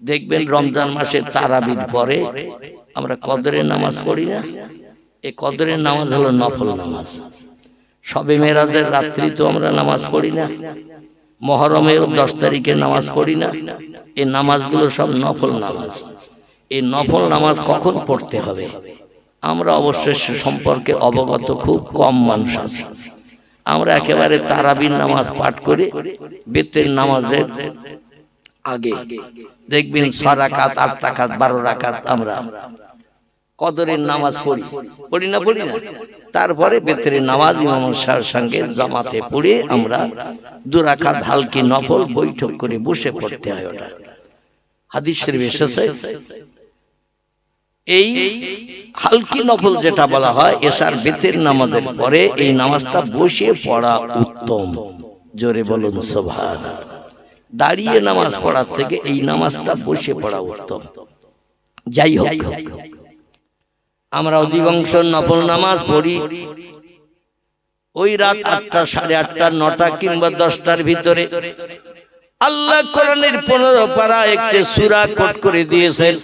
দেখবেন রমজান মাসে তারাবির পরে আমরা কদরের নামাজ পড়ি না। এই কদরের নামাজ হলো নফল নামাজ। শবে মেরাজের রাত্রি তো আমরা নামাজ পড়ি না, মহরমের 10 তারিখের নামাজ পড়ি না। এই নামাজগুলো সব নফল নামাজ। এই নফল নামাজ কখন পড়তে হবে আমরা অবশ্যই সে সম্পর্কে অবগত খুব কম মানুষ আছে। আমরা একেবারে তারাবির নামাজ পাঠ করে বেতের নামাজের আগে দেখবেন 6 রাকাত 8 রাকাত 12 রাকাত আমরা কদরের নামাজ পড়ি না। তারপরে বেতের নামাজ ইমামের সঙ্গে জামাতে পড়ে আমরা 2 রাকাত হালকি নফল বৈঠক করে বসে পড়তে হয়। ওটা হাদিস শরীফে এসেছে। এই হালকি নফল যেটা বলা হয় এশার বেতের নামাজের পরে এই নামাজটা বসে পড়া উত্তম। জোরে বলুন সুবহানাল্লাহ। দাঁড়িয়ে নামাজ পড়ার থেকে এই নামাজটা বসে পড়া উত্তম। যাই হোক, আমরা অধিকাংশ নফল নামাজ পড়ি ওই রাত 8টা, 8:30, 9টা কিংবা 10টার ভিতরে। আল্লাহ কোরআনের 15 পারা একটি সূরা কোট করে দিয়েছেন।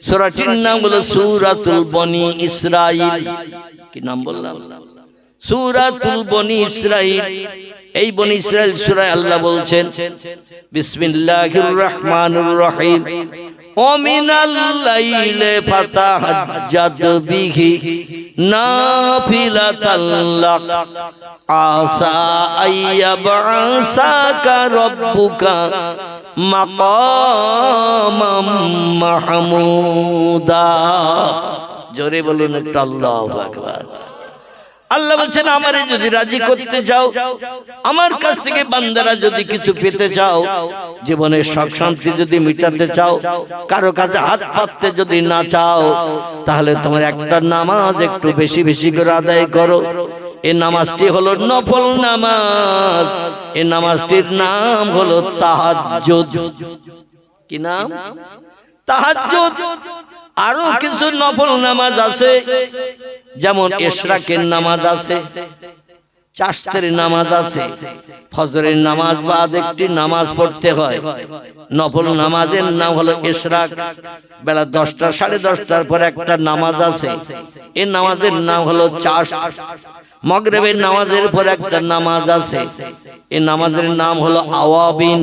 সূরাটির নাম হলো সূরাতুল বনি ইসরাইল। কি নাম বললাম? সূরাতুল বনি ইসরাইল। এই বনি ইসরাইল সূরায় আল্লাহ বলছেন বিসমিল্লাহির রহমানির রহিম ও মিনাল লাইলি ফাতাহাজ্জাদ বিহি নাফিলাতাল লাক আসা আইয়াবআসাকা রাব্বুকা মাকামাম মাহমুদা। জোরে বলুন একটু আল্লাহু আকবার। আল্লাহ বলছেন আমারে যদি রাজি করতে চাও, আমার কাছ থেকে বান্দারা যদি কিছু পেতে চাও, জীবনের সুখ শান্তি যদি মিটাতে চাও, কারো কাছে হাত পাততে যদি না চাও, তাহলে তোমার একটা নামাজ একটু বেশি বেশি করে আদায় করো। এই নামাজটি হলো নফল নামাজ। এই নামাজটির নাম হলো তাহাজ্জুদ। কি নাম? তাহাজ্জুদ। আরো কিছু নফল নামাজ আছে, যেমন ইশরাকের নামাজ আছে, চাশতের নামাজ আছে, ফজরের নামাজ বাদ একটি নামাজ পড়তে হয়। নফল নামাজের নাম হলো ইশরাক। বেলা 10টা 10:30টার পর একটা নামাজ আছে, এই নামাজের নাম হলো চাশত। মাগরিবের নামাজের পর একটা নামাজ আছে, এই নামাজের নাম হলো আওয়াবিন।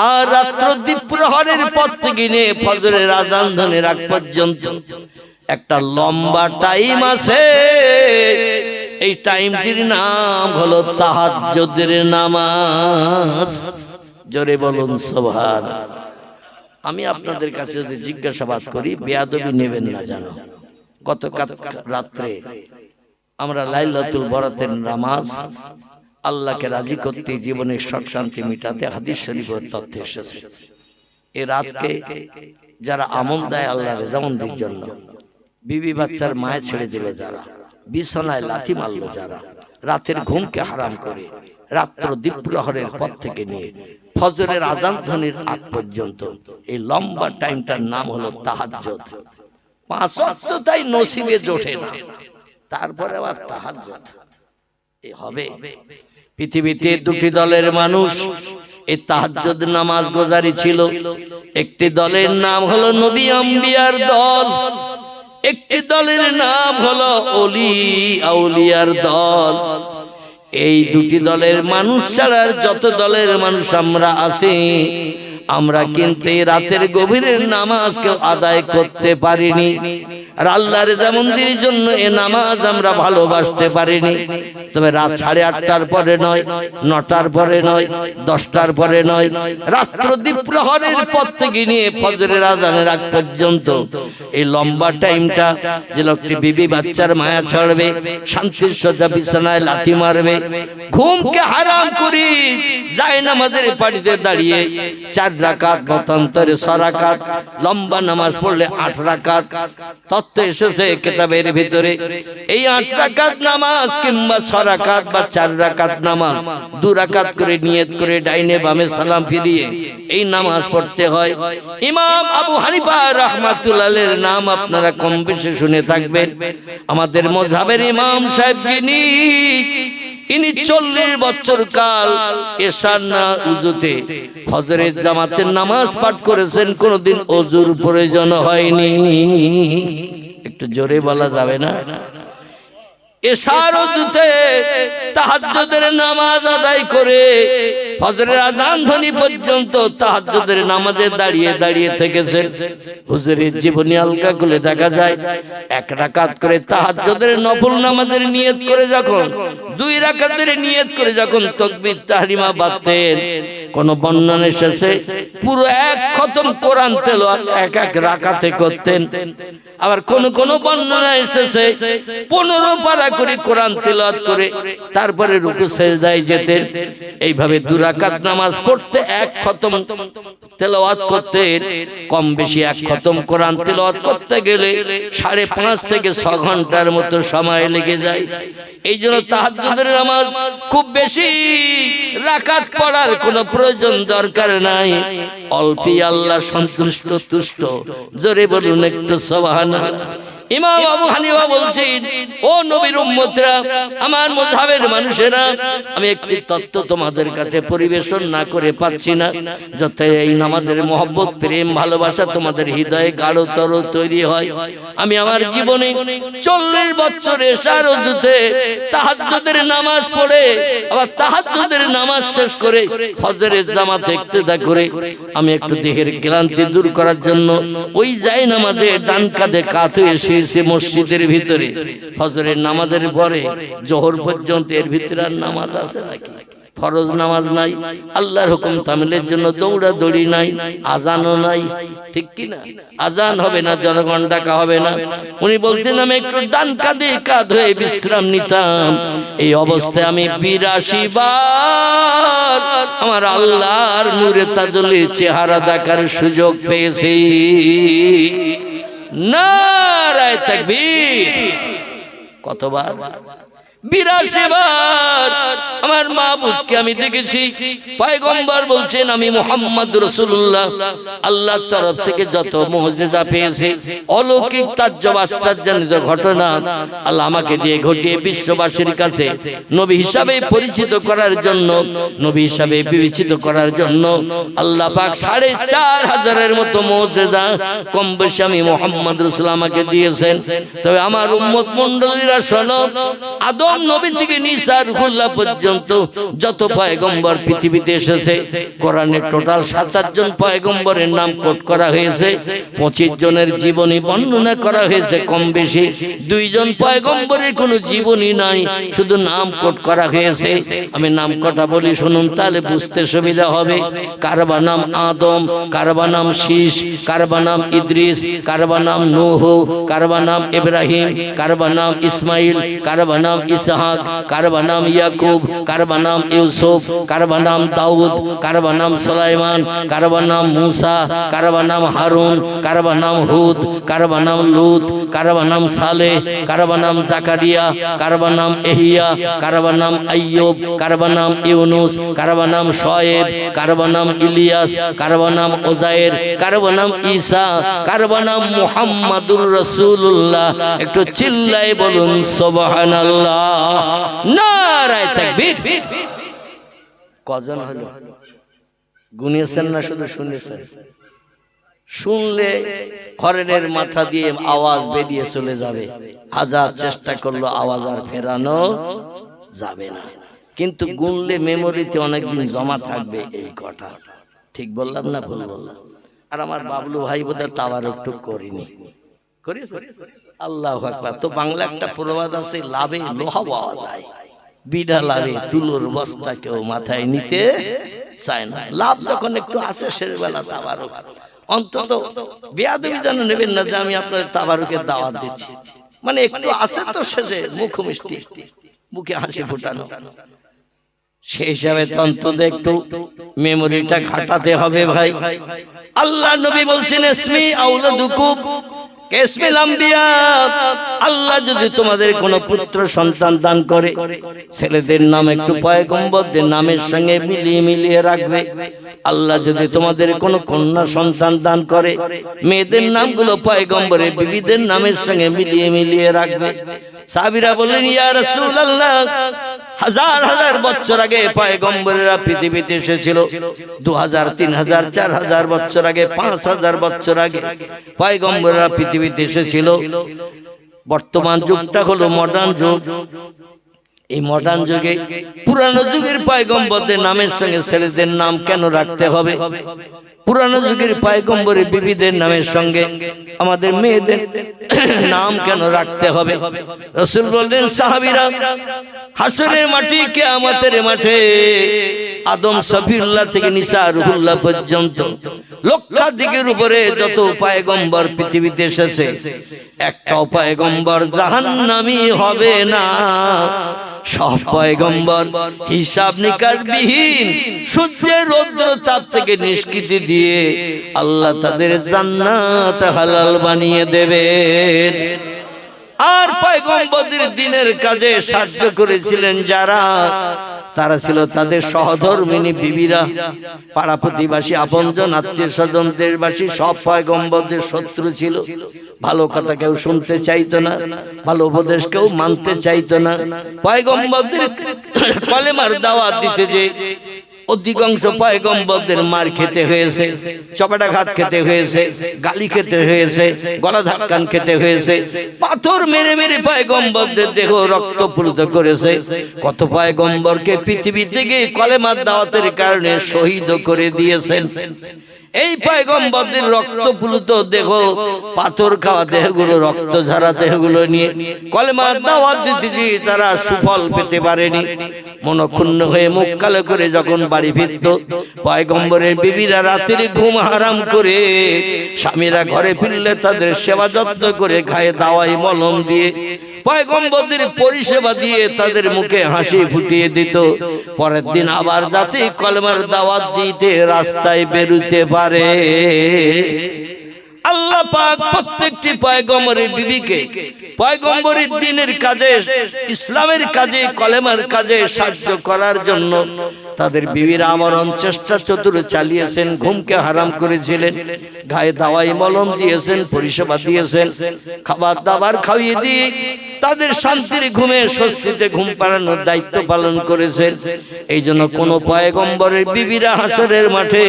আর রাত্র দ্বীপ্রহরের পর থেকে নিয়ে ফজরের আযান ধ্বনির আগ পর্যন্ত একটা লম্বা টাইম আছে, এই টাইমটির নাম হলো তাহাজ্জুদের নামাজ। জোরে বলুন সুবহানাল্লাহ। আমি আপনাদের কাছে যদি জিজ্ঞাসাবাদ করি, বেয়াদবি নেবেন না জানো। গতকাল রাত্রে আমরা লাইলাতুল বরাতের নামাজ আল্লাহকে রাজি করতে, জীবনের সুখ শান্তি মিটাতে হাদিস শরীফের তথ্য এসেছে। এই রাতকে যারা আমল দেয় আল্লাহর রেজামন্দির জন্য, বিবি বাচ্চার মায়ে ছেড়ে দিল যারা, বিছানায় লাথি মারলো যারা, রাতের ঘুমকে হারাম করে রাত্র দ্বীপ্রহরের পর থেকে নিয়ে ফজরের আযান ধ্বনির আগ পর্যন্ত এই লম্বা টাইমটার নাম হলো তাহাজ্জুদ। 5 ওয়াক্ত তাই নসিবে জোটে না, তারপরে আবার তাহাজ্জুদ এই হবে। পৃথিবীতে 2টি দলের মানুষ এই তাহাজ্জুদ নামাজ গুজারি ছিল। একটি দলের নাম হলো নবী আম্বিয়ার দল, একটি দলের নাম হলো ওলি আউলিয়ার দল। এই 2টি দলের মানুষ ছাড়া যত দলের মানুষ আমরা আছি, আমরা কিন্তু এই রাতের গভীরের নামাজ কেউ আদায় করতে পারিনি। আর আল্লাহর রেজামন্দির জন্য এই নামাজ আমরা ভালোবাসতে পারিনি। তবে রাত 8:30টার পরে নয়, 9টার পরে নয়, 10টার পরে নয়, রাত্র দ্বীপ্রহরের পর থেকে নিয়ে ফজরের আযানের আগ পর্যন্ত এই লম্বা টাইমটা যে লোকটি বিবি বাচ্চার মায়া ছাড়বে, শান্তির সোজা বিছানায় লাথি মারবে, ঘুমকে হারাম করি যায় নামাজের পাড়িতে দাঁড়িয়ে 4 রাকাত মতান্তরে 6 রাকাত, লম্বা নামাজ পড়লে 8 রাকাত। তত্ত্ব এসেছে কিতাবের ভিতরে এই 8 রাকাত নামাজ কিংবা 6 রাকাত বা 4 রাকাত নামাজ 2 রাকাত করে নিয়ত করে ডাইনে বামে সালাম ফিরিয়ে এই নামাজ পড়তে হয়। ইমাম আবু হানিফা রাহমাতুল্লাহ আলাইহির নাম আপনারা কম বেশি শুনে থাকবেন। আমাদের মাযহাবের ইমাম সাহেব যিনি, ইনি 40 বছর কাল এশার না উজুতে ফজরের জামাতের নামাজ পাঠ করেছেন, কোনদিন ওযুর প্রয়োজন হয়নি। একটু জোরে বলা যাবে না? এশার ওযুতে তাহাজ্জুদের নামাজ আদায় করে ফজরের আযান ধ্বনি পর্যন্ত তাহাজ্জুদের নামাজে দাঁড়িয়ে দাঁড়িয়ে থেকেছেন। হুজুরের জীবনী আলগা করে দেখা যায়, 1 রাকাত করে তাহাজ্জুদের নফল নামাজের নিয়ত করে যখন 2 রাকাতের নিয়ত করে যখন তাকবীর তাহরিমা বাঁধতেন, কোন বর্ণনা এসেছে পুরো 1 খতম কোরআন তেলাওয়াত এক রাকাতে করতেন। আবার কোন কোন বর্ণনা এসেছে 15 পারা করে কোরআন তেলাওয়াত করে তারপরে রুকু সেজদায় যেতেন। এইভাবে 2 রাকাত নামাজ পড়তে 1 খতম তেলাওয়াত করতেন। কম বেশি 1 খতম কোরআন তেলাওয়াত করতে গেলে 5.5 থেকে 6 ঘন্টার মতো সময় লেগে যায়। এই জন্য তাহাজ্জুদের নামাজ খুব বেশি রাকাত পড়ার কোনো প্রয়োজন দরকার নাই। অল্পই আল্লাহ সন্তুষ্ট তুষ্ট। জোরে বলুন একটু সুবহানাল্লাহ। ইমাম আবু হানিফা বলছেন, ও নবীর উম্মতরা, আমার মাযহাবের মানুষেরা, আমি একটি তত্ত্ব তোমাদের কাছে পরিবেশন না করে পাচ্ছি না, যাতে এই নামাজের মহব্বত, প্রেম, ভালোবাসা তোমাদের হৃদয়ে গাঢ়তর তৈরি হয়। আমি আমার জীবনে 40 বছর এশার ওযুতে তাহাজ্জুদের নামাজ পড়ে আবার তাহাজ্জুদের নামাজ শেষ করে ফজরের জামাতে ইক্তেদা করে আমি একটু দেহের ক্লান্তি দূর করার জন্য ওই যায় নামাজে ডান কাঁধে কাত হয়ে এসে মসজিদের ভিতরে ফজরের নামাজের পরে জোহর পর্যন্ত এর ভিতরে আর নামাজ আছে নাকি? ফরজ নামাজ নাই, আল্লাহর হুকুম তামিলের জন্য দৌড়াদৌড়ি নাই, আজানও নাই, ঠিক কি না? আজান হবে না, জনগণ ডাকা হবে না। উনি বলতেন আমি একটু ডান কাঁধে কাঁধ হয়ে বিশ্রাম নিতাম। এই অবস্থায় আমি 82 বার আমার আল্লাহর নূরে তাজলে চেহারা দেখার সুযোগ পেয়েছি। নারায়ে তাকবীর। কতবার? 82 বার আমার মাবুদকে আমি দেখেছি। পয়গম্বর বলছেন আমি মুহাম্মদ রাসূলুল্লাহ আল্লাহর তরফ থেকে যত মুজিজা পেয়েছি, অলৌকিক তাজ্জব আশ্চর্যজনক ঘটনা আল্লাহ আমাকে দিয়ে ঘটিয়ে বিশ্ববাসীর কাছে নবী হিসাবে পরিচিত করার জন্য, নবী হিসাবে বিবেচিত করার জন্য আল্লাহ পাক 4500 মতো মুজিজা কম বেশি আমি মুহাম্মদ রাসূলুল্লাহ আমাকে দিয়েছেন। তবে আমার উম্মত মণ্ডলীরা শোনো, আদম নবী থেকে ঈসা রুহুল্লাহ পর্যন্ত যত পয়গম্বর পৃথিবীতে এসেছে, কোরআনে টোটাল 27 জন পয়গম্বরের নাম কোট করা হয়েছে, 25 জনের জীবনী বর্ণনা করা হয়েছে কম বেশি। 2 জন পয়গম্বরের কোনো জীবনী নাই, শুধু নাম কোট করা হয়েছে। আমি নাম কটা বলি শুনুন, তাহলে বুঝতে সুবিধা হবে। কারবা নাম আদম, কারবা নাম শীশ, কারবা নাম ইদ্রিস, কারবা নাম নূহ, কারবা নাম ইব্রাহিম, কারবা নাম ইসমাইল, কারবা নাম ইসহাক, কারবা নাম ইয়াকুব, কারবা নাম ইউসুফ, কারবা নাম দাউদ, কারবা নাম সুলাইমান, কারবা নাম মুসা, কারবা নাম হারুন, কারবা নাম হুদ, কারবা নাম লুত, কারবা নাম সালেহ, কারবা নাম জাকারিয়া, কারবা নাম এহিয়া, কারবা নাম আইয়ুব, কারবা নাম ইউনুস, কারবা নাম শুআয়ব, কারবা নাম ইলিয়াস, কারবা নাম উযায়ের, কারবা নাম ঈসা, কারবা নাম মুহাম্মাদুর রাসূলুল্লাহ। একটু চিল্লায়ে বলুন সুবহানাল্লাহ। নারায়ে তাকবীর। কজন হলো? গুনিয়েছেন না শুধু শুনেছেন? শুনলে হরেনের মাথা দিয়ে আওয়াজ বেরিয়ে চলে যাবে। হাজার চেষ্টা করলো আওয়াজ আর ফেরানো যাবে না, কিন্তু গুনলে মেমোরিতে অনেকদিন জমা থাকবে এই কথা। ঠিক বললাম না ভুল বললাম? আর আমার বাবলু ভাই বোধহয় তাওয়ারুক টুক করিনি, করেছে? আল্লাহু আকবার। তো বাংলা একটা প্রবাদ আছে, লাভে লোহা পাওয়া যায়, বিনা লাভে তুলোর বস্তা কেউ মাথায় নিতে চায় না। লাভ যখন একটু আছে শেষবেলা তাবারুক, অন্তত বেয়াদবি যেন নেবেন না যে আমি আপনাদের তাবারুকের দাওয়াত দিচ্ছি। মানে একটু আছে তো শেষে মুখ মিষ্টি, মুখে হাসি ফুটানো, সেই হিসাবে অন্তত একটু মেমোরিটা ঘাটাতে হবে ভাই। আল্লাহ নবী বলছেন ইসমি আউলাদুকুম কেসমিল আম্বিয়া। আল্লাহ যদি তোমাদের কোনো পুত্র সন্তান দান করে, ছেলেদের নাম একটু পয়গম্বরদের নামের সঙ্গে মিলিয়ে মিলিয়ে রাখবে। আল্লাহ যদি তোমাদের কোনো কন্যা সন্তান দান করে, মেয়েদের নামগুলো পয়গম্বরের বিবিদের নামের সঙ্গে মিলিয়ে মিলিয়ে রাখবে। সাহাবীরা বললেন ইয়া রাসূলুল্লাহ, হাজার হাজার বছর আগে পয়গম্বরেরা পৃথিবীতে এসেছিল। 2000, 3000, 4000 বছর আগে, 5000 বছর আগে পয়গম্বরেরা পৃথিবীতে এসেছিল। বর্তমান যুগটা হলো মডার্ন যুগ। এই মডার্ন যুগে পুরানো যুগের পয়গম্বরদের নামের সঙ্গে ছেলেদের নাম কেন রাখতে হবে? পুরানো যুগের পয়গম্বরের বিবিদের নামের সঙ্গে আমাদের মেয়েদের নাম কেন রাখতে হবে? রাসূল বললেন, সাহাবীরা হাসরের মাটি, কিয়ামতের মাঠে আদম সফিউল্লাহ থেকে নিসা রুহুল্লাহ পর্যন্ত লক্ষাধিকের উপরে যত পয়গম্বর পৃথিবীতে এসেছে, একটাও পয়গম্বর জাহান্নামী হবে না। সব পয়গম্বর হিসাব নিকাশ বিহীন সূর্যের রৌদ্র তাপ থেকে নিষ্কৃতি দিয়ে আল্লাহ তাদের জান্নাত হালাল বানিয়ে দেবেন। আর পয়গম্বরদের দিনের কাজে সাহায্য করেছিলেন যারা, তারা ছিল তাদের সহধর্মিনী বিবিরা, পাড়া প্রতিবাসী, আপনজন, আত্মীয় স্বজন, দেশবাসী সব পয়গম্বরদের শত্রু ছিল। ভালো কথা কেউ শুনতে চাইতো না, ভালো উপদেশ কেউ মানতে চাইতো না। পয়গম্বরদের কলেমার দাওয়াত দিতে যে অধিকাংশ পয়গম্বরদের মার খেতে হয়েছে, চপাটাঘাত খেতে হয়েছে, গালি খেতে হয়েছে, গলা ধাক্কান খেতে হয়েছে, পাথর মেরে মেরে পয়গম্বরদের দেহ রক্তপ্লুত করেছে। কত পয়গম্বরকে পৃথিবী থেকে কলেমার দাওয়াতের কারণে শহীদ করে দিয়েছেন। এই পয়গম্বরদের রক্তপ্লুত দেহ, পাথর খাওয়া দেহগুলো, রক্ত ঝরা দেহগুলো নিয়ে কলেমার দাওয়াত দিতে গিয়ে তারা সুফল পেতে পারেনি। মনক্ষুণ্ণ হয়ে মুখ কালো করে যখন বাড়ি ফিরত, পয়গম্বরের বিবিরা রাতের ঘুম হারাম করে স্বামীরা ঘরে ফিরলে তাদের সেবা যত্ন করে গায়ে দাওয়াই মলম দিয়ে পয়গম্বরদের পরিষেবা দিয়ে তাদের মুখে হাসি ফুটিয়ে দিত। পরের দিন আবার যাতে কলেমার দাওয়াত দিতে রাস্তায় বেরোতে পারে। আল্লাহ পাক প্রত্যেকটি পয়গম্বরের বিবিকে পয়গম্বরের দিনের কাজে, ইসলামের কাজে, কলেমার কাজে সাহায্য করার জন্য তাদের বিবিরা আমরণ চেষ্টা চতুর চালিয়েছেন। ঘুমকে হারাম করেছিলেন, গায়ে দাওয়াই মলম দিয়েছেন, পরিষেবা দিয়েছেন, খাবার দাবার খাইয়ে দিয়ে তাদের শান্তির ঘুমে স্বস্তিতে ঘুম পাড়ানোর দায়িত্ব পালন করেছেন। এই জন্য কোন পয়গম্বরের বিবিরা হাসরের মাঠে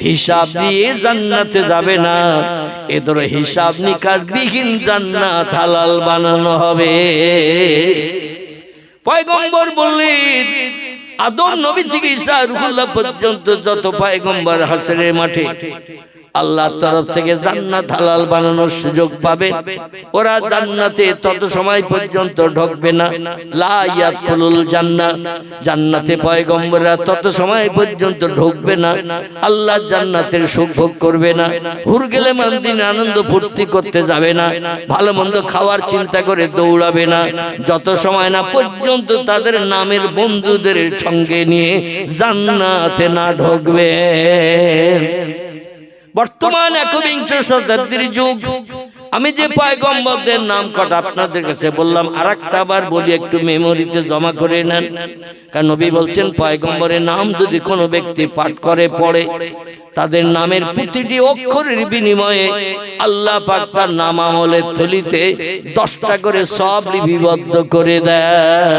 হিসাব দিয়ে জান্নাতে যাবে না। এদের হিসাব নিকাশ বিহীন জান্নাত হালাল বানানো হবে। পয়গম্বর বললেন, আদম নবী থেকে ঈসা রুহুল্লাহ পর্যন্ত যত পয়গম্বর হাসরের মাঠে আল্লাহর তরফ থেকে জান্নাত হালাল বানানোর সুযোগ পাবে। ওরা জান্নাতে তত সময় পর্যন্ত ঢুকবে না। লা ইয়াদখুলুল জান্নাহ, জান্নাতে পয়গম্বররা তত সময় পর্যন্ত ঢুকবে না। আল্লাহ জান্নাতের সুখ ভোগ করবে না। হুর গেলে দিন আনন্দ ফুর্তি করতে যাবে না। ভালো মন্দ খাওয়ার চিন্তা করে দৌড়াবে না, যত সময় না পর্যন্ত তাদের নামের বন্ধুদের সঙ্গে নিয়ে জান্নাতে না ঢুকবে। বর্তমান একবিংশ শতাব্দীর যুগ। আমি যে পয়গম্বরদের নাম কটা আপনাদের কাছে বললাম, আর একটা বার বলি, একটু মেমোরিতে জমা করে নেন। কারণ নবী বলছেন, পয়গম্বরের নাম যদি কোনো ব্যক্তি পাঠ করে, পড়ে, তাদের নামের প্রতিটি অক্ষরের বিনিময়ে আল্লাহ পাক তার নাম আমলের থলিতে 10টা করে সওয়াব লিপিবদ্ধ করে দেন।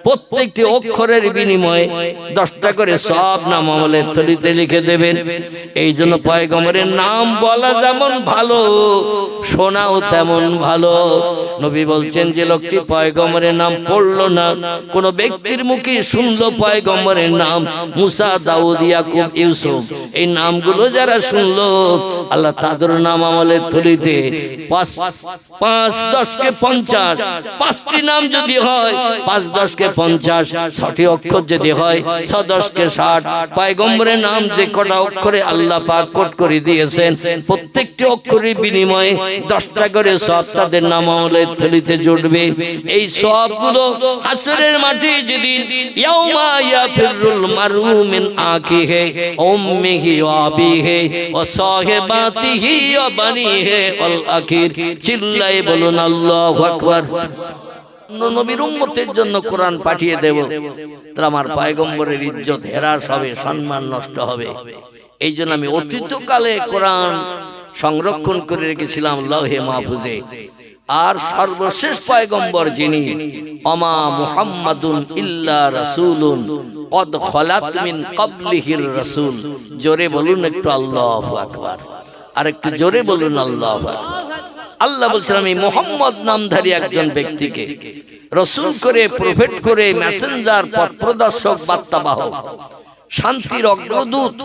প্রত্যেকটি অক্ষরের বিনিময়ে 10টা করে সব নাম আমলের থলিতে লিখে দেবেন। এই জন্য পয়গম্বরের নাম বলা যেমন ভালো, শোনাও তেমন ভালো। নবী বলছেন, যে লোকটি পয়গম্বরের নাম পড়লো না, কোন ব্যক্তির মুখে শুনলো পয়গম্বরের নাম, মুসা, দাউদ, ইয়াকুব, ইউসুফ, এই নামগুলো যারা শুনলো, আল্লাহ তাদের নাম আমলের থলিতে 5, 10 কে 50, 5টি নাম যদি হয় 5, 10 কে 50, 6টি অক্ষর যদি হয় 6, 10 কে 60। পয়গম্বরের নাম যে কটা অক্ষরে আল্লাহ পাক কোট করে দিয়েছেন, প্রত্যেকটি অক্ষরের বিনিময়ে 10টা করে সব তাদের নাম আমলের থলিতে জুটবে। এই সবগুলো হাসরের মাঠে যেদিন ইয়াউমা ইয়াফিরুল মারউ মিন আখিহি উম্মিহি ওয়া আবিহি ওয়া সাহিবাতিহি ওয়া বানিহি আল আখির। চিল্লায়ে বলুন আল্লাহু আকবার। নবীর উম্মতের জন্য কোরআন পাঠিয়ে দেব, তাহলে আমার পয়গম্বরের ইজ্জত হেরাস হবে, সম্মান নষ্ট হবে। এই জন্য আমি অতীতকালে কোরআন সংরক্ষণ করে রেখেছিলাম লৌহে মাহফুজে। আর সর্বশেষ পয়গম্বর যিনি, ওমা মুহাম্মাদুন ইল্লা রাসূলুন কদ খলাত মিন ক্বাবলিহির রাসূল। জোরে বলুন একটু আল্লাহু আকবার, আর একটু জোরে বলুন আল্লাহু আকবার। আল্লাহ বলছেন আমি মুহাম্মদ নামধারী একজন ব্যক্তিকে রাসূল করে, প্রফেট করে, মেসেঞ্জার, পথ প্রদর্শক, বার্তাবাহক, শান্তির অগ্রদূত,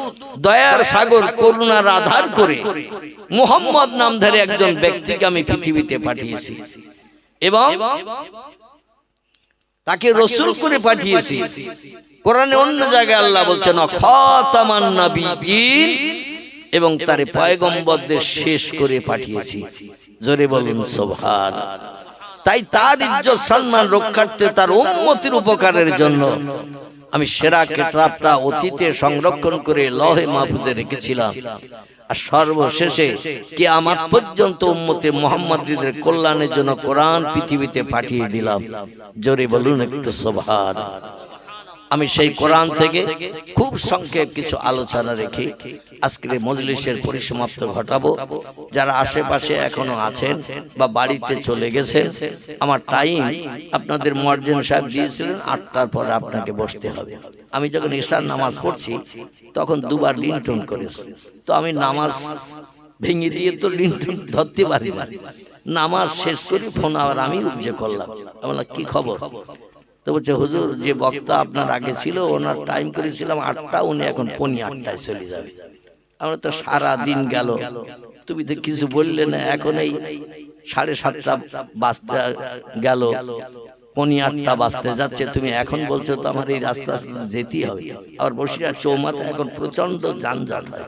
দয়ার সাগর, করুণার আধার করে মুহাম্মদ নামধারী একজন ব্যক্তিকে আমি পৃথিবীতে পাঠিয়েছি এবং তাকে রাসূল করে পাঠিয়েছি। কোরআনে অন্য জায়গায় আল্লাহ বলছেন খাতামান নাবিয়্যিন, এবং তার পয়গম্বরদের শেষ করে পাঠিয়েছি। জোরে বলুন সুবহানাল্লাহ। তাই তার ইজ্জত সম্মান রক্ষার্থে, তার উম্মতের উপকারের জন্য আমি সেরা কিতাবটা অতীতে সংরক্ষণ করে লৌহে মাহফুজে রেখেছিলাম। আর সর্বশেষে কিয়ামত পর্যন্ত উম্মতে মুহাম্মাদীদের কল্যাণের জন্য কোরআন পৃথিবীতে পাঠিয়ে দিলাম। জোরে বলুন একটু সুবহানাল্লাহ। আমি সেই কোরআন থেকে খুব সংক্ষেপ কিছু আলোচনা রেখে আজকের মজলিসের পরিসমাপ্ত ঘটাবো। যারা আশেপাশে এখনো আছেন বা বাড়িতে চলে গেছেন, আমার টাইম আপনাদের মুয়াজ্জিন সাহেব দিয়েছিলেন 8টার পরে আপনাকে বসতে হবে। আমি যখন ইশার নামাজ পড়ছি তখন দুবার লিনটন করেছি, তো আমি নামাজ ভেঙে দিয়ে তো লিনটন ধরতে পারি না। নামাজ শেষ করি ফোন আবার আমি উপজে করলাম, বললাম কি খবর? তো বলছে হুজুর যে বক্তা আপনার আগে ছিল ওনার টাইম করেছিলাম 8টা, উনি এখন 8:45 চলে যাবে। আমরা তো সারা দিন গেল, তুমি তো কিছু বললে না, এখন এই 7:30 বাজতে গেল, 8:45 বাজতে যাচ্ছে, তুমি এখন বলছো তো আমার এই রাস্তা যেতেই হবে। আবার বসিরহাট চৌমাথা এখন প্রচন্ড যানজট হয়,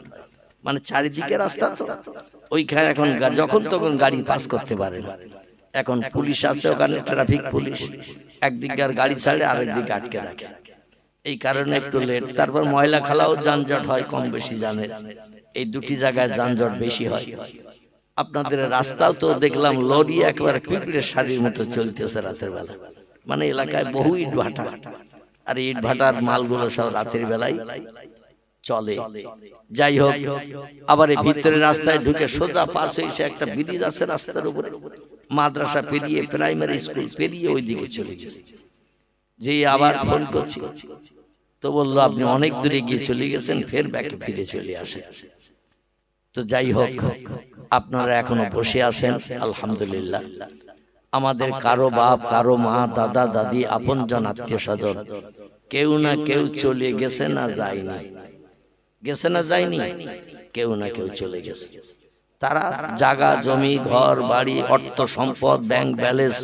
মানে চারিদিকে রাস্তা, তো ওইখানে এখন যখন তখন গাড়ি পাস করতে পারে না। এখন পুলিশ আছে ওখানে, ট্রাফিক পুলিশ, একদিকে গাড়ি ছাড়ে আরেক দিকে আটকে রাখে, এই কারণে একটু লেট। তারপর ময়লা খালাও যানজট হয় কম বেশি, জানেন এই দুটি জায়গায় যানজট বেশি হয়। আপনাদের রাস্তাও তো দেখলাম লরি একবার পিঁপড়ের শাড়ির মতো চলতেছে রাতের বেলা, মানে এলাকায় বহু ইট ভাটা, আর ইট ভাটার মালগুলো সব রাতের বেলায় চলে। যাই হোক, আবার এই ভিতরে রাস্তায় ঢুকে সোজা পাশে এসে একটা ব্রিজ আছে রাস্তার উপরে, মাদ্রাসা পেরিয়ে, প্রাইমারি স্কুল পেরিয়ে ওই দিকে চলে গেছে। যে আবার ফোন করছি, তো বললো আপনি অনেক দূরে গিয়ে চলে গেছেন, ফের ব্যাকে ফিরে চলে আসে। তো যাই হোক, আপনারা এখনো বসে আছেন, আলহামদুলিল্লাহ। আমাদের কারো বাপ, কারো মা, দাদা, দাদি, আপনজন, আত্মীয় স্বজন কেউ না কেউ চলে গেছে না যায়নি, গেছে না যায়নি, কেউ না কেউ চলে গেছে। তারা জায়গা জমি, ঘর বাড়ি, অর্থ সম্পদ, ব্যাংক ব্যালেন্স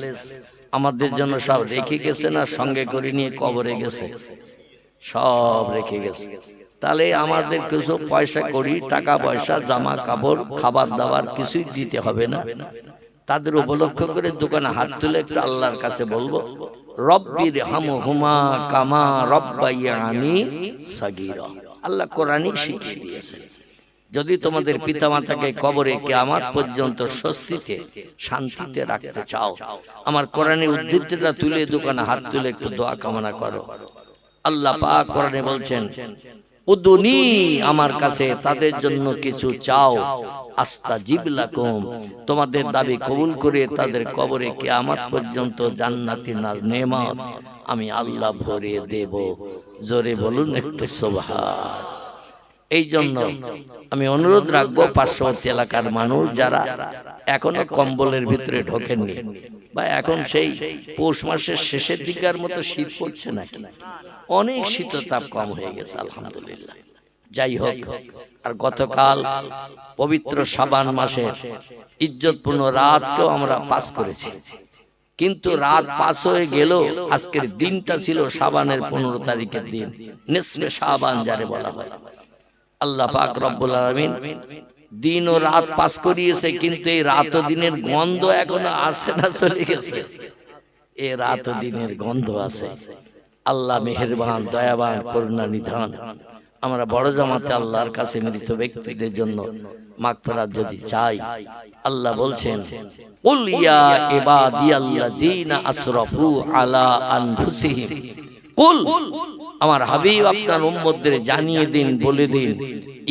আমাদের জন্য সব রেখে গেছে না সঙ্গে করে নিয়ে কবরে গেছে, সব রেখে গেছে। তাহলে আমাদের কিছু পয়সা করি, টাকা পয়সা, জামা কাপড়, খাবার দাবার কিছুই দিতে হবে না। তাদের উপলক্ষ করে দোকানে হাত তুলে একটু আল্লাহর কাছে বলবো রব্বির হামহুমা কামা রব্বায়ানি সাগীরা। আল্লাহ কোরআনই শিখিয়ে দিয়েছে, যদি তোমাদের পিতামাতাকে কবরে কিয়ামত পর্যন্ত স্বস্তিতে শান্তিতে রাখতে চাও, আমার কোরআনের উদ্ধৃতিটা তুলে দোকানে হাত তুলে একটু দোয়া কামনা করো। আল্লাহ পাক কোরআনে বলছেন উদুনি, আমার কাছে তাদের জন্য কিছু চাও, আস্তাজিব লাকুম, তোমাদের দাবি কবুল করে তাদের কবরে কিয়ামত পর্যন্ত জান্নাতি নেয়ামত আমি আল্লাহ ভরিয়ে দেব। জোরে বলুন একটু সুবহান। এই জন্য আমি অনুরোধ রাখবো পার্শ্ববর্তী এলাকার মানুষ যারা এখনো কম্বলের ভিতরে ঢোকেননি, বা এখন সেই পৌষ মাসের শেষের দিকের মতো শীত পড়ছে নাকি, অনেক শীততাপ কম হয়ে গেছে আলহামদুলিল্লাহ। যাই হোক, আর গতকাল পবিত্র শাবান মাসের ইজ্জতপূর্ণ রাতকেও আমরা পাস করেছি, কিন্তু রাত পাস হয়ে গেল, আজকের দিনটা ছিল শাবানের 15 তারিখের দিন, নিসফে শাবান যারে বলা হয়। আল্লাহ পাক রব্বুল আলামিন দিন ও রাত পাস করিয়েছে, কিন্তু এই রাত ও দিনের গন্ধ এখনো আছে না চলে গেছে? এই রাত ও দিনের গন্ধ আছে। আল্লাহ মেহেরবান, দয়াবান, করুণা নিধান। আমরা বড় জামাতে আল্লাহর কাছে মৃত ব্যক্তিদের জন্য মাগফিরাত যদি চাই, আল্লাহ বলছেন কুল ইয়া ইবাদিয়াল্লাযিনা আসরাফু আলা আনফুসিহিম, কুল, আমার হাবিব আপনার উম্মতদের জানিয়ে দিন, বলে দিন,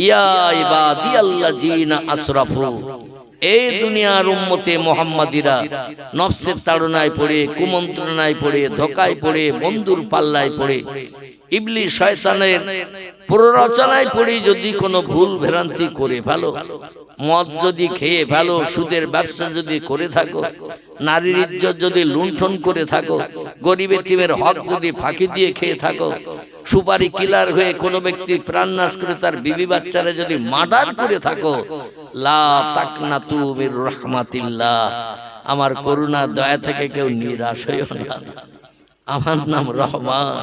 ইয়া ইবাদিয়াল্লাযিনা আসরাফু, এই দুনিয়ার উম্মতে মুহাম্মাদিরা নফসের তাড়নায় পড়ে, কুমন্ত্রণায় পড়ে, ধোকায় পড়ে, বন্ধুর পাল্লায় পড়ে, ইবলিস শয়তানের প্ররোচনায় পড়ে যদি কোনো ভুল ভ্রান্তি করে ফেলো, মদ যদি খেয়ে ফেলো, সুদের ব্যবসা যদি করে থাকো, নারীর ইজ্জত যদি লুণ্ঠন করে থাকো, গরিব এতিমের হক যদি ফাঁকি দিয়ে খেয়ে থাকো, সুপারি কিলার হয়ে কোনো ব্যক্তি প্রাণনাশ করে তার বিবি বাচ্চারা যদি মার্ডার করে থাকো, লা তাকনাতু মির রাহমাতিল্লাহ, আমার করুণা দয়া থেকে কেউ নিরাশ হইও না। আমার নাম রহমান,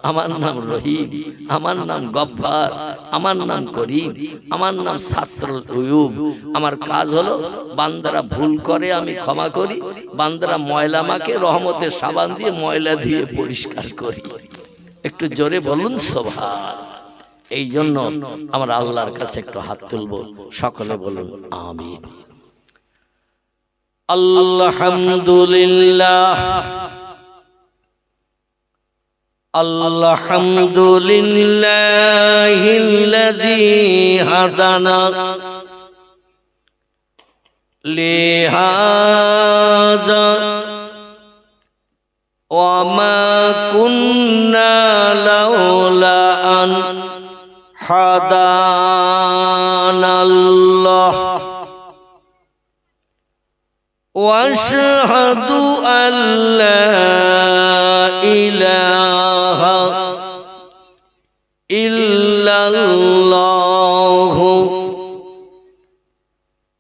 আমার নাম রহিম, আমার নাম গফফার, আমার নাম করিম, আমার নাম সাত্রুল উয়ুব। আমার কাজ হলো বান্দারা ভুল করে আমি ক্ষমা করি, বান্দারা ময়লা মাকে রহমতের সাবান দিয়ে ময়লা দিয়ে পরিষ্কার করি। একটু জোরে বলুন সুবহান। এই জন্য আমরা আল্লাহর কাছে একটু হাত তুলবো, সকলে বলুন আমিন। আলহামদুলিল্লাহ আলহামদুলিল্লাহিল্লাযী হাদানা লিহাযা ওয়া মা কুন্না লাউলা আন হাদানাল্লাহ ওয়া আশহাদু আল্লা ইলাহা ইল্লাল্লাহু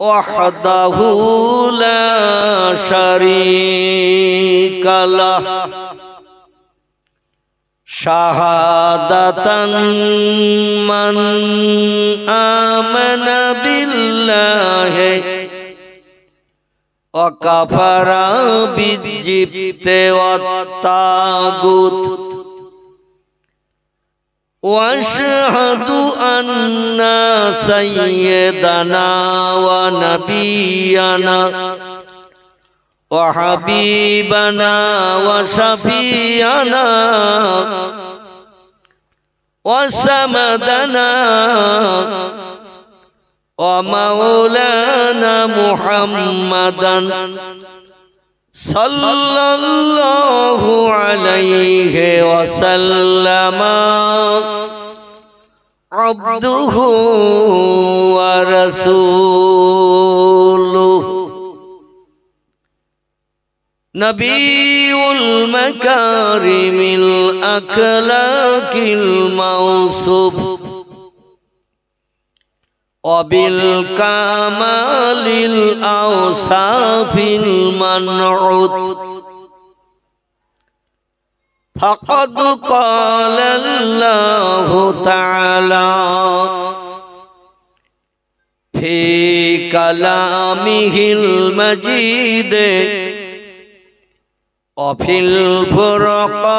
ওয়াহদাহু লা শারীকা লাহ শাহাদাতান মান আমানা বিল্লাহি ওয়া কাফারা বিজিবতি ওয়াত তাগুত ওয়া আশহাদু আন্না সাইয়্যিদানা ওয়া নাবিয়ানা ওয়া হাবিবানা ওয়া শাফিয়ানা ওয়া সামাদানা ওয়া মাওলানা মুহাম্মাদান সাল্লাল্লাহু আলাইহি ওয়াসাল্লাম আবদুহু ওয়া রাসূলুহু নবিয়ুল মাকারিমিল আখলাকিল মাওসুফ وبالكمال الأوصاف المنعوت فقد قال الله تعالى في كلامه المجيد وفي الفرقانه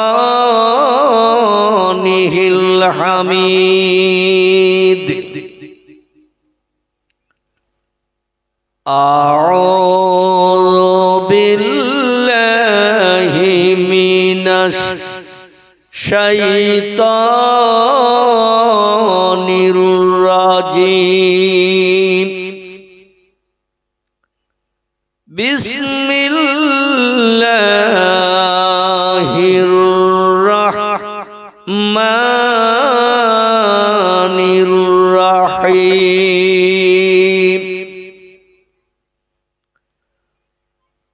الحميد أعوذ بالله من الشيطان الرجيم بسم الله الرحمن الرحيم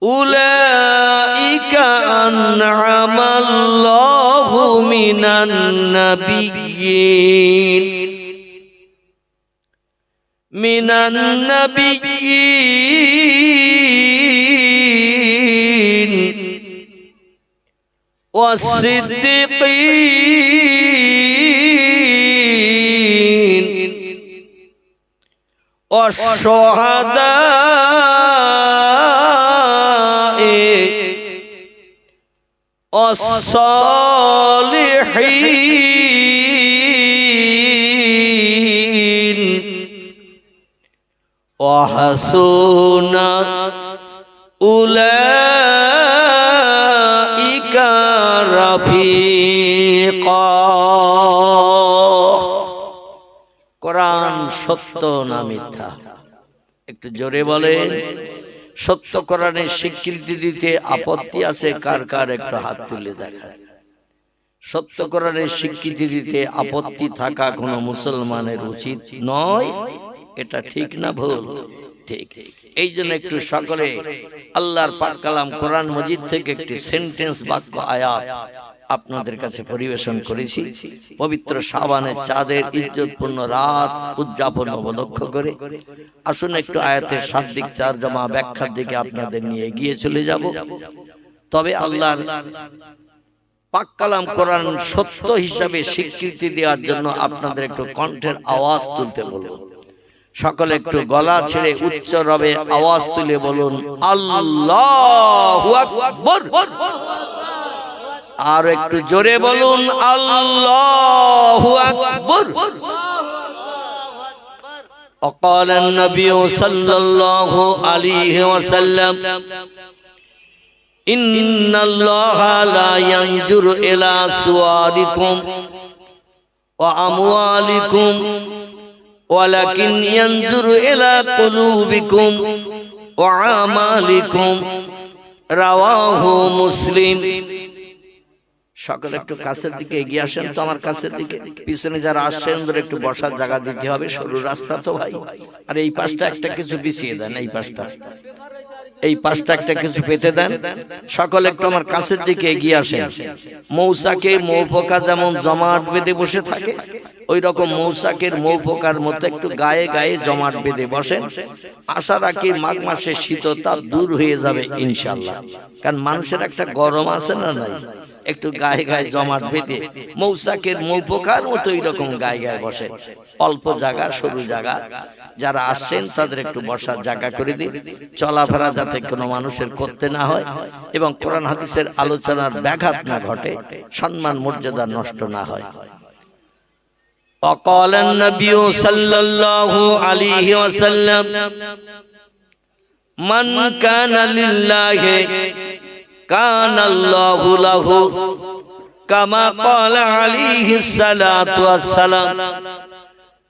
أولئك أنعم الله من النبيين والصديقين والشهداء والصالحين وحسن أولئك رفيقا কোরআন সত্য না মিথ্যা? একটু জোরে বলেন। সত্য কোরআনের স্বীকৃতি দিতে আপত্তি আছে কার কার? একটু হাত তুলে দেখান। সত্য কোরআনের স্বীকৃতি দিতে আপত্তি থাকা কোনো মুসলমানের উচিত নয়। এটা ঠিক না ভুল? ঠিক। এই জন্য একটু সকলে আল্লাহর পাক কালাম কোরআন মজিদ থেকে একটি সেন্টেন্স বাক্য আয়াত আপনাদের কাছে পরিবেশন করেছি। পবিত্র শাবানের চাঁদের ইজ্জতপূর্ণ রাত উদযাপন উপলক্ষ করে আসুন একটু আয়াতের শাব্দিক তরজমা ব্যাখ্যার দিকে আপনাদের নিয়ে এগিয়ে চলে যাব। তবে আল্লাহর পাক কালাম কোরআন সত্য হিসাবে স্বীকৃতি দেওয়ার জন্য আপনাদের একটু কণ্ঠের আওয়াজ তুলতে বলবো। সকলে একটু গলা ছেড়ে উচ্চ রবে আওয়াজ তুলে বলুন আল্লাহু আকবার। আর একটু জোরে বলুন আল্লাহু আকবার। وقال النبي صلى الله عليه وسلم إن الله لا ينظر إلى صوركم وأموالكم ولكن ينظر إلى قلوبكم وأعمالكم رواه مسلم। সকলে একটু কাছের দিকে এগিয়ে আসেন তো, আমার কাছের দিকে। পিছনে যারা আসছেন ওদের একটু বসার জায়গা দিতে হবে, সরু রাস্তা তো ভাই। আর এই পাশটা একটা কিছু বিছিয়ে দেন, এই পাশটা একটা কিছু পেতে দেন। সকলে একটু আমার কাছের দিকে এগিয়ে আসেন। মৌসাকে মৌপোকা যেমন জমাট বেঁধে বসে থাকে, ওই রকম মৌসাকের মৌপোকার মতো একটু গায়ে গায়ে জমাট বেঁধে বসেন। আশা রাখি মাঘ মাসের শীততাপ দূর হয়ে যাবে ইনশাল্লাহ। কারণ মানুষের একটা গরম আছে না নাই, একটু গায়ে গায়ে জমাট বেঁধে মৌসাকের মৌপোকার মতো ওই রকম গায়ে গায়ে বসে। অল্প জায়গা, সরু জায়গা। যারা আসছেন তাদের একটু বসার জায়গা করে দিন, চলাফেরা যাতে কোনো মানুষের করতে না হয় এবং কোরআন হাদিসের আলোচনার ব্যাঘাত না ঘটে, সম্মান মর্যাদা নষ্ট না হয়। وقال النبي صلى الله عليه وسلم من كان لله كان الله له كما قال عليه الصلاة والسلام।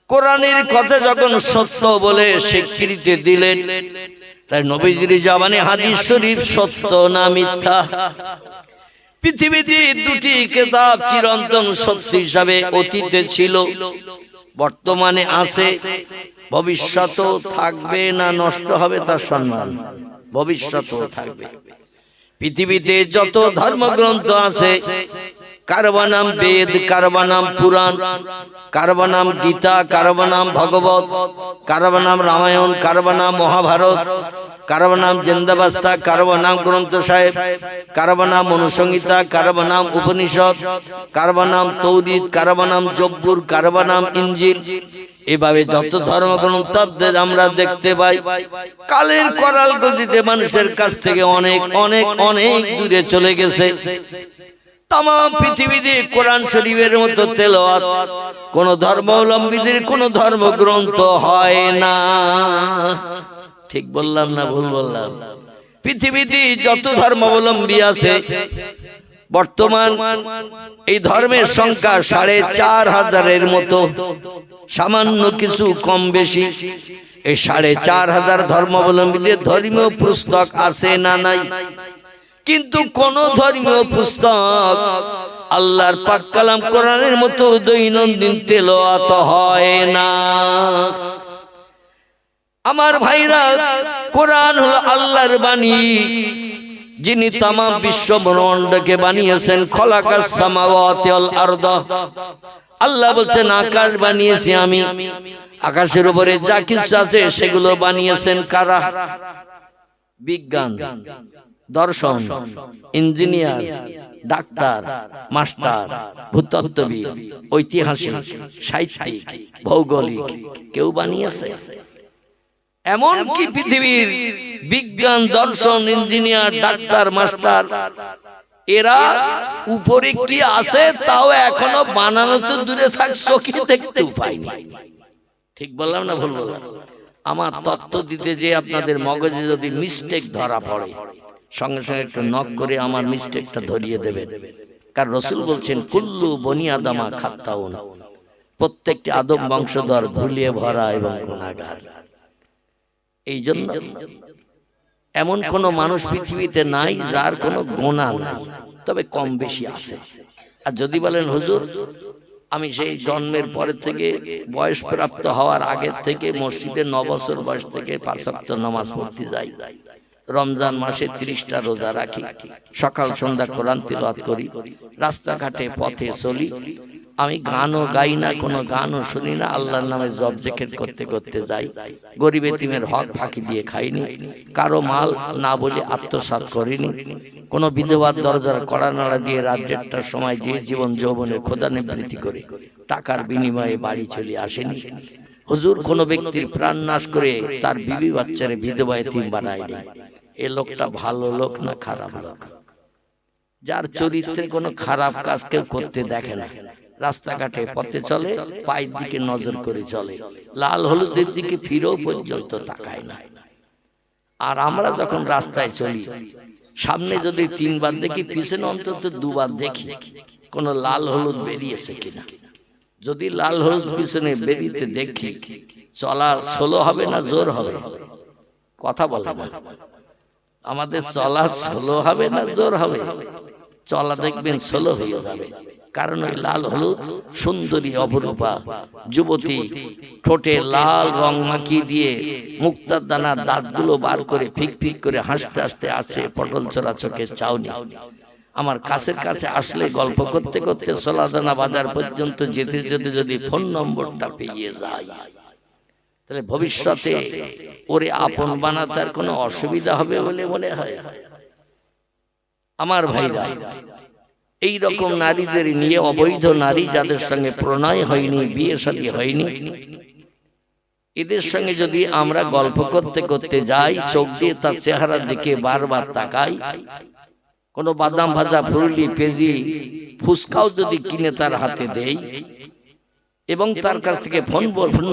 কোরআনের কথা যখন সত্য বলে স্বীকৃতি দিলেন, তাই নবীজির জবানে হাদিস শরীফ সত্য না মিথ্যা? পৃথিবীতে দুটি কিতাব চিরন্তন সত্য হিসাবে অতীতে ছিল, বর্তমানে আছে, ভবিষ্যতেও থাকবে। না নষ্ট হবে তার সম্মান? ভবিষ্যতেও থাকবে। পৃথিবীতে যত ধর্মগ্রন্থ আছে, কার নাম বেদ, কার নাম পুরাণ, কার নাম গীতা, কার নাম ভগবত, কার নাম রামায়ণ, কার নাম মহাভারত, কার নাম জিন্দাবাস্তা, কার নাম গ্রন্থ সাহেব, কার নাম অনুসংহিতা, কার নাম উপনিষদ, কার নাম তৌরিত, কার নাম জব্বুর, কার নাম ইনজিল। এভাবে যত ধর্মগ্রন্থ আমরা দেখতে পাই, কালের করাল গতিতে মানুষের কাছ থেকে অনেক অনেক অনেক দূরে চলে গেছে। তাম পৃথিবীতে কোরআন শরীফের মতো তেলাওয়াত কোন ধর্মাবলম্বীদের কোন ধর্মগ্রন্থ হয় না। ঠিক বললাম না ভুল বললাম? পৃথিবীতে যত ধর্মাবলম্বী আছে, বর্তমান এই ধর্মের সংখ্যা ৪৫০০০-এর মতো, সামান্য কিছু কম বেশি। এই ৪৫০০০ ধর্মাবলম্বীদের ধর্মীয় পুস্তক আছে না নাই? কিন্তু কোন ধর্মীয় পুস্তক আল্লাহর পাক কালাম কোরআনের মতো দৈনন্দিন তেলাওয়াত হয় না। আমার ভাইরা, কোরআন হলো আল্লাহর বাণী, যিনি তামাম বিশ্ব ব্রহ্মাণ্ডকে বানিয়েছেন। খলাকাস সামাওয়াতি ওয়াল আরদ। আল্লাহ বলছেন আকাশ বানিয়েছি আমি, আকাশের উপরে যা কিছু আছে সেগুলো বানিয়েছেন কারা? বিজ্ঞান, দর্শন, ইঞ্জিনিয়ার, ডাক্তার, মাস্টার, ভূতত্ত্ববিদ, ঐতিহাসিক, সাহিত্যিক, ভৌগোলিক কেউ বানিয়েছে? এমনকি পৃথিবীর বিজ্ঞান, দর্শন, ইঞ্জিনিয়ার, ডাক্তার, মাস্টার, এরা উপরে কি আছে তাও এখনো বানানো তো দূরে থাক, চোখে দেখতেও পাইনি। ঠিক বললাম না ভুল বললাম? আমার তত্ত্ব দিতে যে আপনাদের মগজে যদি মিস্টেক ধরা পড়ে, সঙ্গে সঙ্গে একটু নক করে আমার মিস্টেকটা ধরিয়ে দেবেন। কারণ রাসূল বলছেন কুল্লু বনি আদমা খাত্তাউন, প্রত্যেকটি আদম বংশধর ভুলিয়ে ভরা এবং গুনাহগার। এই জন্য এমন কোন মানুষ পৃথিবীতে নাই যার কোনো গুনাহ নাই, তবে কম বেশি আছে। আর যদি বলেন হুজুর আমি সেই জন্মের পরে থেকে বয়স প্রাপ্ত হওয়ার আগের থেকে মসজিদে 9 বছর বয়স থেকে 5 ওয়াক্ত নামাজ পড়তে যাই, রমজান মাসে 30টা রোজা রাখি, সকাল সন্ধ্যা কোরআন তিলাওয়াত করি, রাস্তাঘাটে পথে চলি, আমি গানও গাই না, কোনো গানও শুনি না, আল্লাহর নামে জপ জিকির করতে করতে যাই, গরিব এতিমের হক ফাঁকি দিয়ে খাইনি, কারো মাল না বলে আত্মসাৎ করিনি, কোনো বিধবার দরজার কড়া নাড়া দিয়ে রাত 1টার সময় যে জীবন যৌবনের খোদা নিবৃত্তি করে টাকার বিনিময়ে বাড়ি চলে আসেনি, হুজুর কোনো ব্যক্তির প্রাণ নাশ করে তার বিবি বাচ্চারে বিধবা এতিম বানায়নি। এ লোকটা ভালো লোক না খারাপ লোক? যার চরিত্রে কোনো খারাপ কাজ কেউ করতে দেখে না, রাস্তাঘাটে পথে চলে, পায়ের দিকে নজর করে চলে, লাল হলুদের দিকে ফিরেও পর্যন্ত তাকায় না। আর আমরা যখন রাস্তায় চলি, সামনে যদি 3 বার দেখি, পিছনে অন্তত 2 বার দেখি কোনো লাল হলুদ বেরিয়েছে কিনা। যদি লাল হলুদ পিছনে বেরিয়েতে দেখি, চলা স্লো হবে না জোর হবে? কথা বলে না। আমাদের চলা স্লো হবে না জোর হবে? চলা দেখবেন স্লো হয়ে যাবে, কারণ ওই লাল হলুদ সুন্দরী অপরূপা যুবতী ঠোঁটে লাল রং মাখিয়ে দিয়ে মুক্তার দানার দাঁতগুলো বার করে ফিক ফিক করে হাসতে হাসতে আসে পটল চোরা চোখের চাউনি। আমার কাছের কাছে আসলে গল্প করতে করতে সোলাদানা বাজার পর্যন্ত যেতে যেতে যদি ফোন নম্বরটা পেয়ে যায়, তাহলে ভবিষ্যতে ওরে আপন বানাতে আর কোনো অসুবিধা হবে বলে মনে হয়? আমার ভাইরা, এই রকম নারীদের নিয়ে, অবৈধ নারী যাদের সঙ্গে প্রণয় হয়নি, বিয়ে শাদী হয়নি, এদের সঙ্গে যদি আমরা গল্প করতে করতে যাই, চোখ দিয়ে তার চেহারার দিকে বারবার তাকাই, কোনো বাদাম ভাজা, ফুরলি, পেঁজি, ফুসকাও যদি কিনে তার হাতে দেই এবং তার কাছ থেকে ফোন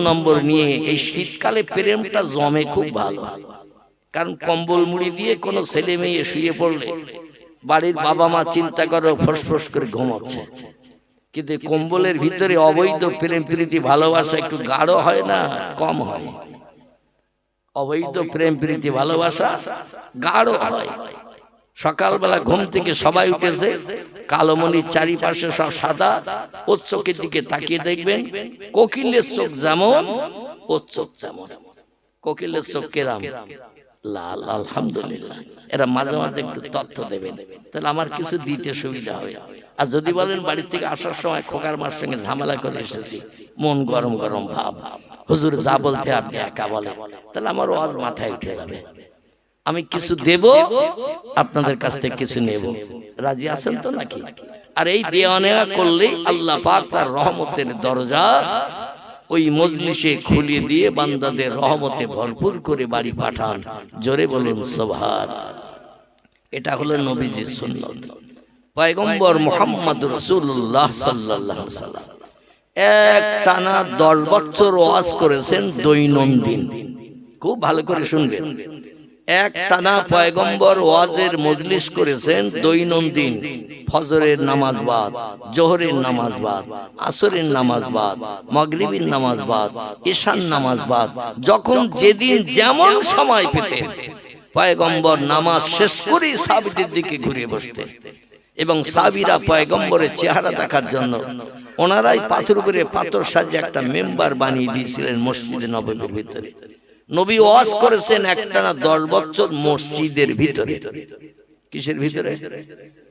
নম্বর নিয়ে, এই শীতকালে প্রেমটা জমে খুব ভালো। কারণ কম্বল মুড়ি দিয়ে কোনো ছেলে মেয়ে শুয়ে পড়লে বাড়ির বাবা মা চিন্তা করে ফসফস করে ঘুমাচ্ছে, কিন্তু কম্বলের ভিতরে অবৈধ প্রেম প্রীতি ভালোবাসা একটু গাঢ় হয় না, কম হয়? অবৈধ প্রেম প্রীতি ভালোবাসা গাঢ় হয়। সকালবেলা ঘুম থেকে সবাই উঠেছে, কালোমণির চারিপাশে সব সাদা, ওর চোখের দিকে তাকিয়ে দেখবেন কোকিলের চোখ যেমন ওর চোখ তেমন। কোকিলের চোখ কেরাম? লাল। আলহামদুলিল্লাহ। এরা মাঝে মাঝে একটু তথ্য দেবেন, তাহলে আমার কিছু দিতে সুবিধা হবে। আর যদি বলেন বাড়ি থেকে আসার সময় খোকার মার সঙ্গে ঝামেলা করে এসেছি, মন গরম গরম ভাব, হুজুর যা বলতে আপনি একা বলেন, তাহলে আমার ওয়াজ মাথায় উঠে যাবে। আমি কিছু দেব, আপনাদের কাছ থেকে কিছু নেব, রাজি আছেন তো নাকি? আর এই দেওয়া নেওয়া করলেই আল্লাহ পাক তার রহমতের দরজা ওই মজলিসে খুলিয়ে দিয়ে বান্দাদের রহমতে ভরপুর করে বাড়ি পাঠান। জোরে বলুন সুবহানাল্লাহ। এটা হলো নবীজির সুন্নাত। পয়গম্বর মুহাম্মদ রাসূলুল্লাহ সাল্লাল্লাহু আলাইহি ওয়াসাল্লাম একটানা 10 বছর ওয়াজ করেছেন দৈনন্দিন। খুব ভালো করে শুনবেন, একটানা পয়গম্বর ওয়াজের মজলিস করেছেন দৈনন্দিন। ফজরের নামাজ বাদ, জোহরের নামাজ বাদ, আসরের নামাজ বাদ, মাগরিবের নামাজ বাদ, ঈশার নামাজ বাদ, যখন যেদিন যেমন সময় পেতেন পয়গম্বর নামাজ শেষ করে সাহাবীদের দিকে ঘুরে বসতেন এবং সাহাবীরা পয়গম্বরের চেহারা দেখার জন্য ওনারাই পাথর উপরে পাথর সাজিয়ে একটা মেম্বার বানিয়ে দিয়েছিলেন মসজিদে নববীর ভিতরে। নবী ওয়াজ করেছেন একটানা 10 বছর মসজিদের ভিতরে। কিসের ভিতরে?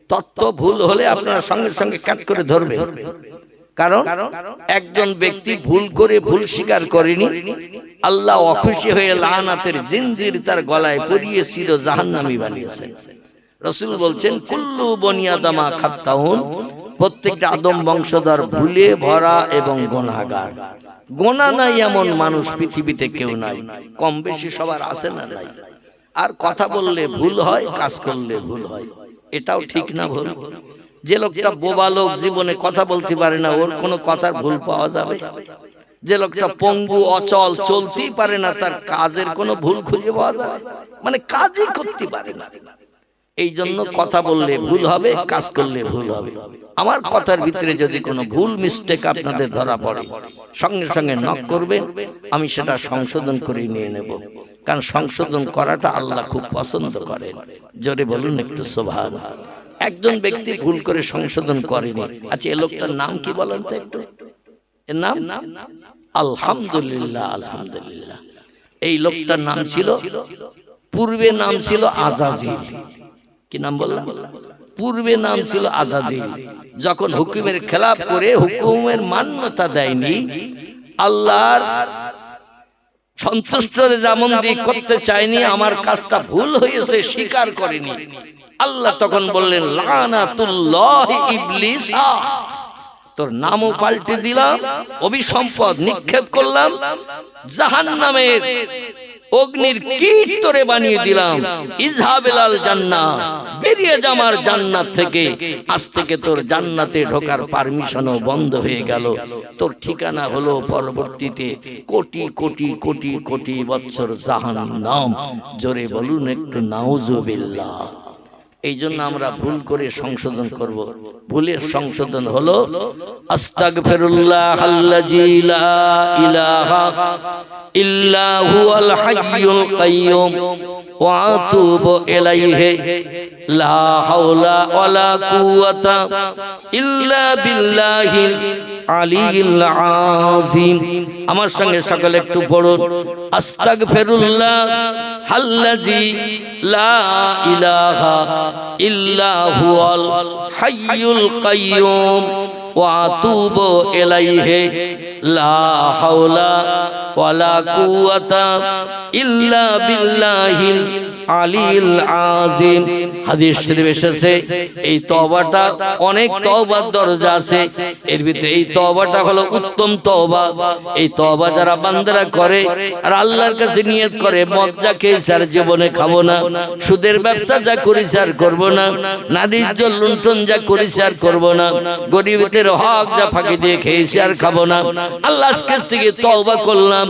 তত্ত্ব ভুল হলে আপনারা সঙ্গে সঙ্গে কাট করে ধরবেন, কারণ একজন ব্যক্তি ভুল করে ভুল স্বীকার করেনি, আল্লাহ অখুশি হয়ে লানাতের জিনজির তার গলায় পরিয়ে চির জাহান্নামী বানিয়েছেন। রাসূল বলছেন কুল্লু বনি আদমা খাত্তাউন, প্রত্যেকটা আদম বংশধর ভুলে ভরা এবং গুনাহগার। গোনা নাই এমন মানুষ পৃথিবীতে কেউ নাই, কম বেশি সবার আছে না নাই? আর কথা বললে ভুল হয়, কাজ করলে ভুল হয়, এটাও ঠিক না ভুল? যে লোকটা বোবা লোক, জীবনে কথা বলতে পারে না, ওর কোনো কথার ভুল পাওয়া যাবে? যে লোকটা পঙ্গু অচল, চলতেই পারে না, তার কাজের কোনো ভুল খুঁজে পাওয়া যাবে? মানে কাজই করতে পারে না। এই জন্য কথা বললে ভুল হবে, কাজ করলে ভুল হবে। আমার কথার ভিতরে যদি কোনো ভুল মিস্টেক আপনাদের ধরা পড়ে, সঙ্গে সঙ্গে নক করবেন, আমি সেটা সংশোধন করে নিয়ে নেব। কারণ সংশোধন করাটা আল্লাহ খুব পছন্দ করেন। জোরে বলুন একটু সুবহানাল্লাহ। একজন ব্যক্তি ভুল করে সংশোধন করেনি। আচ্ছা, এই লোকটার নাম কি বলেন তো একটু? এর নাম আলহামদুলিল্লাহ। আলহামদুলিল্লাহ। এই লোকটার নাম ছিল, পূর্বে নাম ছিল আজাজিল। কি নাম বললাম? পূর্বে নাম ছিল আজাজিল। যখন হুকুমের খেলাফ করে হুকুমের মান্যতা দেয়নি, আল্লাহর সন্তুষ্টরে যেমন দিয়ে করতে চায়নি, আমার কাজটা ভুল হয়েছে স্বীকার করেনি, আল্লাহ তখন বললেন লানাতুল্লাহি ইবলিসা, তোর নামও পাল্টে দিলাম, অভিসম্পদ নিক্ষেপ করলাম, জাহান্নামের অগ্নির কীট তোরে বানিয়ে দিলাম, ইজহাবিলাল জান্নাহ, বেরিয়ে যা আমার জান্নাত থেকে। আজ থেকে তোর জান্নাতে ঢোকার পারমিশনও বন্ধ হয়ে গেল। তোর ঠিকানা হলো পরবর্তীতে কোটি কোটি কোটি কোটি বছর জাহান্নাম। জোরে বলুন একটু নাউজুবিল্লাহ। এই জন্য আমরা ভুল করে সংশোধন করব। ভুলের সংশোধন হলো আস্তাগফিরুল্লাহাল্লাযী লা ইলাহা ইল্লা হুয়াল হাইয়ুল কাইয়্যুম ওয়া আতুবু ইলাইহি লা হাওলা ওয়ালা কুওয়াতা ইল্লা বিল্লাহিল আলিয়্যিল আযীম। আমার সঙ্গে সকলে একটু পড়ুন, আস্তাগফিরুল্লাহাল্লাযী লা ইলাহা ইল্লা হুয়াল হাইয়ুল কাইয়্যুম ওয়া আতুবু ইলাইহি লা হাওলা ওয়ালা কুওয়াতা ইল্লা বিল্লাহিল আলিয়্যিল আযীম। হাদিস শরীফ এসেছে, এই তওবাটা অনেক তওবার দরজা আছে, এর ভিতরে এই তওবাটা হলো উত্তম তওবা। এই তওবা যারা বান্দারা করে আর আল্লাহর কাছে নিয়ত করে, মদ যা খেয়েছি আর জীবনে খাবো না, সুদের ব্যবসা যা করেছি আর করবো না, নারীর জল লুণ্ঠন যা করেছি আর করবো না, গরিবদের হক যা ফাঁকি দিয়ে খেয়েছি আর খাবো না, আল্লাহ আজকের থেকে তওবা করলাম,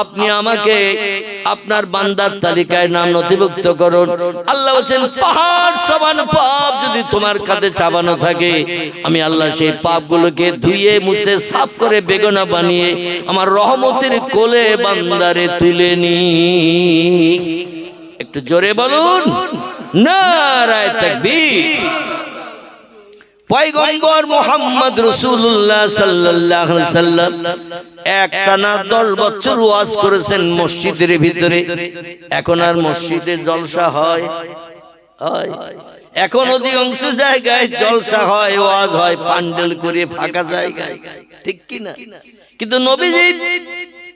আপনি আমাকে আপনার বান্দার তালিকায় নাম নথিভুক্ত করুন। আল্লাহ বলেন, পাহাড় সমান পাপ যদি তোমার কাঁধে চাপানো থাকে, আমি আল্লাহ সেই পাপগুলোকে ধুয়ে মুছে সাফ করে বেগুনা বানিয়ে আমার রহমতের কোলে বান্দারে তুলে নি। একটু জোরে বলুন নারায়ে তাকবীর। পয়গম্বর মুহাম্মদ রাসূলুল্লাহ সাল্লাল্লাহু আলাইহি সাল্লাম একটানা 10 বছর ওয়াজ করেছেন মসজিদের ভিতরে। এখন আর মসজিদে জলসা হয়? এখন অধিকাংশ জায়গায় জলসা হয়, ওয়াজ হয় প্যান্ডেল করে ফাঁকা জায়গায়, ঠিক কি না? কিন্তু নবীজি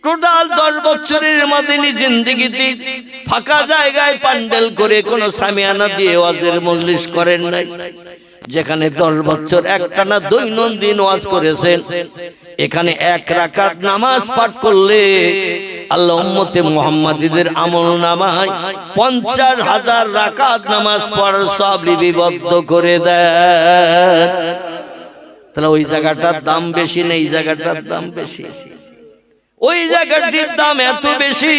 টোটাল 10 বছরের মদিনী জিন্দেগিতে ফাঁকা জায়গায় প্যান্ডেল করে কোন সামিয়ানা দিয়ে ওয়াজের মজলিস করেন নাই। যেখানে 10 বছর একটানা দৈনন্দিন ওয়াজ করেছেন, এখানে 1 রাকাত নামাজ পাঠ করলে আল্লাহ উম্মতে মুহাম্মাদীদের আমলনামায় 50,000 রাকাত নামাজ পড়ার সব লিপিবদ্ধ করে দেন। তাহলে ওই জায়গাটার দাম বেশি না এই জায়গাটার দাম বেশি? ওই জায়গাটির দাম এত বেশি,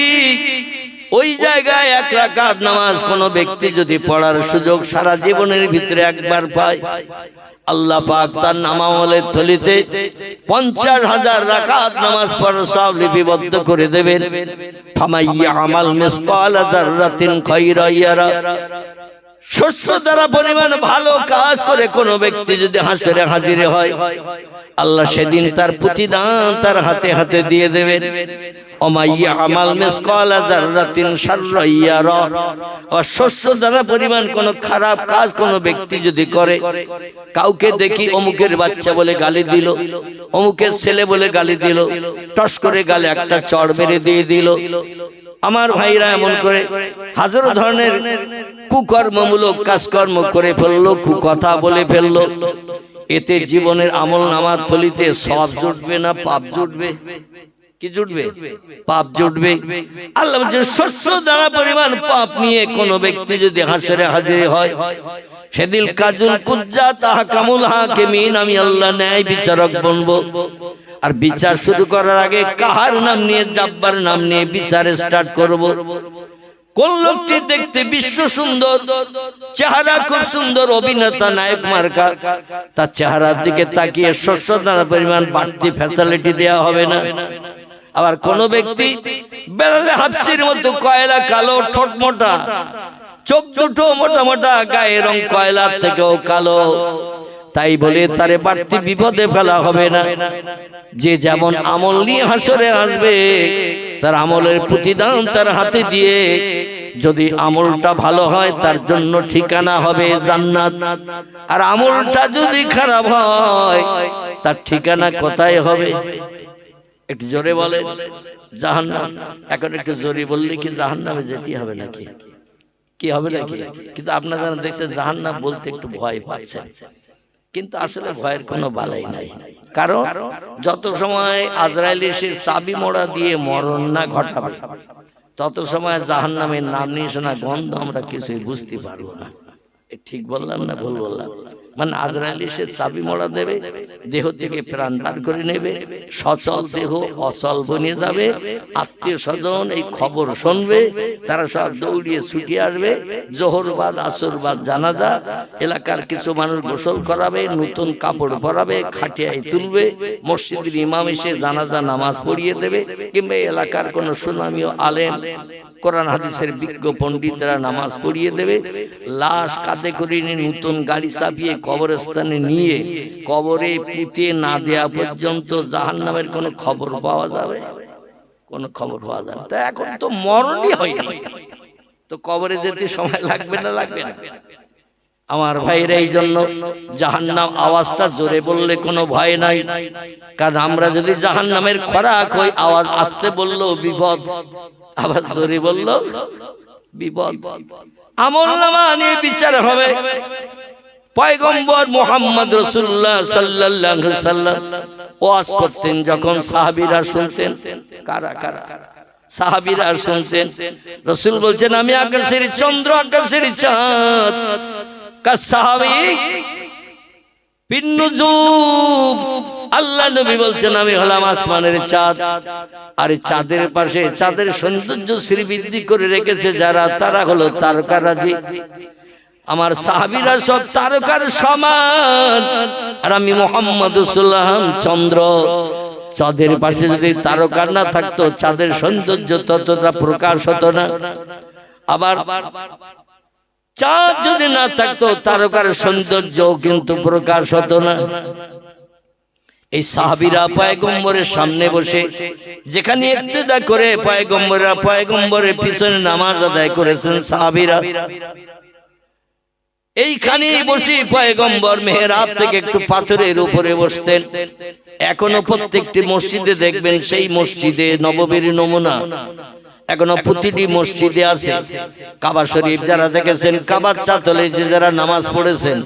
ওই জায়গায় 1 রাকাত নামাজ কোন ব্যক্তি যদি পড়ার সুযোগ সারা জীবনের ভিতরে একবার পায়, আল্লাহ পাক তার নামামলের থলিতে 50,000 রাকাত নামাজ পড়ার সব লিপিবদ্ধ করে দেবেন। ফামাইয়া আমাল মিসকালা যাররাতিন খায়রা ইয়ারা। শস্য দ্বারা পরিমাণ ভালো কাজ করে কোন ব্যক্তি যদি হাসরে হাজির হয়, আল্লাহ সেদিন তার প্রতিদান তার হাতে হাতে দিয়ে দেবেন। ওমাইয়া আমাল মিসকালা যাররাতিন শাররা ইয়ারা। আর শস্য দ্বারা পরিমাণ কোন খারাপ কাজ কোন ব্যক্তি যদি করে, কাউকে দেখি অমুকের বাচ্চা বলে গালি দিল, অমুকের ছেলে বলে গালি দিল, টস করে গালে একটা চড় মেরে দিয়ে দিল, আমার ভাইরা এমন করে হাজারো ধরনের কুকর্মমূলক কাজকর্ম করে ফেললো, কুকথা বলে ফেললো, এতে জীবনের আমল নামার থলিতে সব জুটবে না পাপ জুটবে? কি জুটবে? পাপ জুটবে। আল্লাহ বলেন, শস্য দ্বারা পরিমাণ পাপ নিয়ে কোন ব্যক্তি যদি হাসরে হাজির হয়, সেদিন কাজুল কুজ্জা তাহকামুল হাকিমিন, আমি আল্লাহ ন্যায় বিচারক বনবো। আর বিচার শুরু করার আগে কাহার নাম নিয়ে, জাব্বার নাম নিয়ে বিচার স্টার্ট করব। কোন লোকটি দেখতে বিশ্ব সুন্দর, চেহারা খুব সুন্দর, অভিনেতা নায়ক মার্কা, তার চেহারার দিকে তাকিয়ে শস্য দানা পরিমাণ বাড়তি ফ্যাসিলিটি দেওয়া হবে না। আবার কোন ব্যক্তি বেলালে হাফসির মতো কয়লা কালো, ঠোঁট মোটা, চোখ দুটো মোটা মোটা, গায়ের রং কয়লার থেকেও কালো, তাই বলে তারে বাড়তি বিপদে ফেলা হবে না। যে যেমন আমল নিয়ে হাসরে আসবে, তার আমলের প্রতিদান তার হাতে দিয়ে, যদি আমলটা ভালো হয় তার জন্য ঠিকানা হবে জান্নাত, আর আমলটা যদি খারাপ হয় তার ঠিকানা কোথায় হবে? একটু জোরে বলে। জাহান্নাম। এখন একটু জোরে বললে কি জাহান্নামে যেতে হবে নাকি? কি হবে নাকি? কিন্তু আপনারা দেখছেন জাহান্নাম বলতে একটু ভয় পাচ্ছেন, কিন্তু আসলে ভয়ের কোনো বালাই নাই। কারণ যত সময় আজরাইল এসে চাবি মোড়া দিয়ে মরণ না ঘটাবে, তত সময় জাহান্নামের নাম নিয়ে শোনা গন্ধ আমরা কিছুই বুঝতে পারবো না। ঠিক বললাম না ভুল বললাম? মানে আজরাইল এসে চাবি মোড়া দেবে, দেহ থেকে প্রাণ বার করে নেবে, সচল দেহ অচল বনে যাবে, আত্মীয় স্বজন এই খবর শুনবে, তারা সব দৌড়িয়ে ছুটে আসবে, জোহরবাদ আসরবাদ জানাজা, এলাকার কিছু মানুষ গোসল করাবে, নতুন কাপড় পরাবে, খাটিয়ায় তুলবে, মসজিদের ইমাম এসে জানাজা নামাজ পড়িয়ে দেবে, কিংবা এলাকার কোনো সুনামীয় আলেম কোরআন হাদিসের বিজ্ঞ পণ্ডিতরা নামাজ পড়িয়ে দেবে, লাশ কাঁধে করে নিয়ে নতুন গাড়ি চাপিয়ে কবরস্থানে নিয়ে কবরে পুঁতে না দেয়া পর্যন্ত জাহান্নামের কোনো খবর পাওয়া যাবে? কোনো খবর পাওয়া যাবে না। তা এখন তো মরণই হয়নি, তো কবরে যেতে সময় লাগবে না? লাগবে না আমার ভাইরা। এই জন্য জাহান্নাম আওয়াজটা জোরে বললে কোনো ভয় নাই, কারণ আমরা যদি জাহান্নামের খোরাক হই, আওয়াজ আসতে বললেও বিপদ, আবার জোরে বললো বিপদ। আমলনামা নিয়ে বিচার হবে। পয়গম্বর মুহাম্মদ রাসূলুল্লাহ সাল্লাল্লাহু আলাইহি সাল্লাম ওয়াজ করতেন, যখন সাহাবীরা শুনতেন, কারা কারা সাহাবীরা শুনতেন, রাসূল বলছেন আমি আকাশের চন্দ্র, আকাশের চাঁদ, কাসাহাবী বিন্নুজুব। আল্লাহ নবী বলছেন আমি হলাম আসমানের চাঁদ, আর চাঁদের পাশে চাঁদের সৌন্দর্য শ্রীবৃদ্ধি করে রেখেছে যারা, তারা হলো তারকারাজি। আমার সাহাবীরা সব তারকার সমান, আর আমি মুহাম্মদ রাসূলুল্লাহ চন্দ্র। চাঁদের পাশে যদি তারকা না থাকতো, চাঁদের সৌন্দর্য ততটা প্রকাশ হতো না। আবার চাঁদ যদি না থাকতো, তারকার সৌন্দর্য কিন্তু প্রকাশ হতো না। এই সাহাবীরা পয়গম্বরের সামনে বসে যেখানে ইক্তেদা করে পয়গম্বররা পয়গম্বরের পিছনে নামাজ আদায় করেছেন, সাহাবীরা এইখানেই বসে পয়গম্বর মেহরাব থেকে একটু পাথরের উপরে বসতেন। এখনো প্রত্যেকটি মসজিদে দেখবেন, সেই মসজিদে নববীর নমুনা এখনো প্রতিটি মসজিদে আছে। কাবা শরীফ যারা দেখেছেন, কাবার চাতলে যে যারা নামাজ পড়েছেন,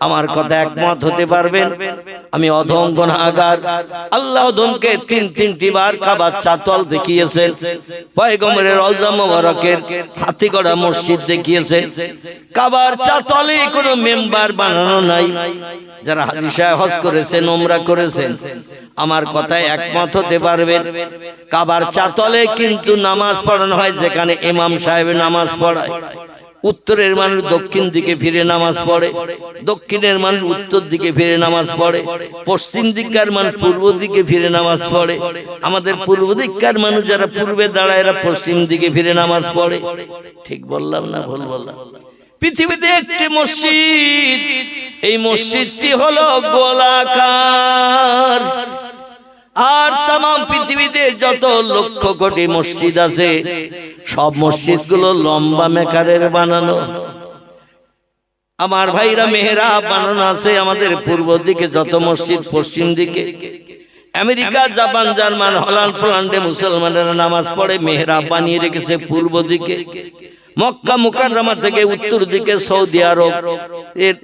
আমার কথা একমত হতে পারবেন। আমি অধম গুনাহগার, আল্লাহ অধমকে তিনটি বার কাবার চাতল দেখিয়েছেন, পয়গম্বরের রওজা মোবারকের হাতি গড়া মসজিদ দেখিয়েছেন। কাবার চাতলে কোনো মেম্বার বানানো নাই। যারা হাজী সাহেব হজ করেছেন, উমরা করেছেন, আমার কথায় একমত হতে পারবেন। কাবার চাতলে কিন্তু নামাজ পড়ানো হয় যেখানে ইমাম সাহেব নামাজ পড়ায়। উত্তরের মানুষ দক্ষিণ দিকে ফিরে নামাজ পড়ে, দক্ষিণের মানুষ উত্তর দিকে ফিরে নামাজ পড়ে, পশ্চিম দিককার মানুষ পূর্ব দিকে ফিরে নামাজ পড়ে। আমাদের পূর্ব দিককার মানুষ যারা পূর্বে দাঁড়ায়, এরা পশ্চিম দিকে ফিরে নামাজ পড়ে। ঠিক বললাম না ভুল বললাম? পৃথিবীতে একটি মসজিদ, এই মসজিদটি হলো গোলাকার। আর তাম পৃথিবীতে যত লক্ষ কোটি মসজিদ আছে, সব মসজিদগুলো লম্বা মেকারের বানানো। আমার ভাইরা মেহরাব বানানো আছে আমাদের পূর্ব দিকে যত মসজিদ, পশ্চিম দিকে আমেরিকা, জাপান, জার্মান, হল্যান্ড, পোল্যান্ডে মুসলমানেরা নামাজ পড়ে, মেহরাব বানিয়ে রেখেছে পূর্ব দিকে। মক্কা মুকাররমা থেকে উত্তর দিকে সৌদি আরব, এর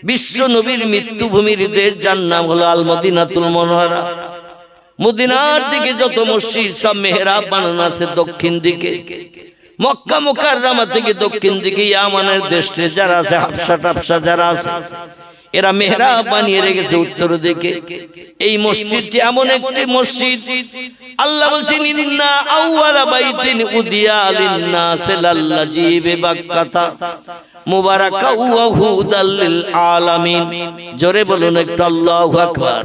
বিশ্ব নবীর মৃত্যুভূমির দেশ, যার নাম হলো আল মদিনাতুল মুনাওয়ারা। মদিনার দিকে যত মসজিদ, সব মেহরাব বানানো আছে দক্ষিণ দিকে। মক্কা মুকাররমা থেকে দক্ষিণ দিকে ইয়ামানের দেশে যারা আছে, হাবশা টাবশা যারা আছে, এরা মেহরাব বানিয়ে রেখেছে উত্তর দিকে। এই মসজিদটি এমন একটি মসজিদ, আল্লাহ বলছেন ইন্না আউওয়ালা বাইতিন উদিয়া লিন-নাসি লাল্লাযী বিবাক্কাতা মুবারাকা ওয়া হুদাল লিল আলামিন। জোরে বলুন একটু আল্লাহু আকবার,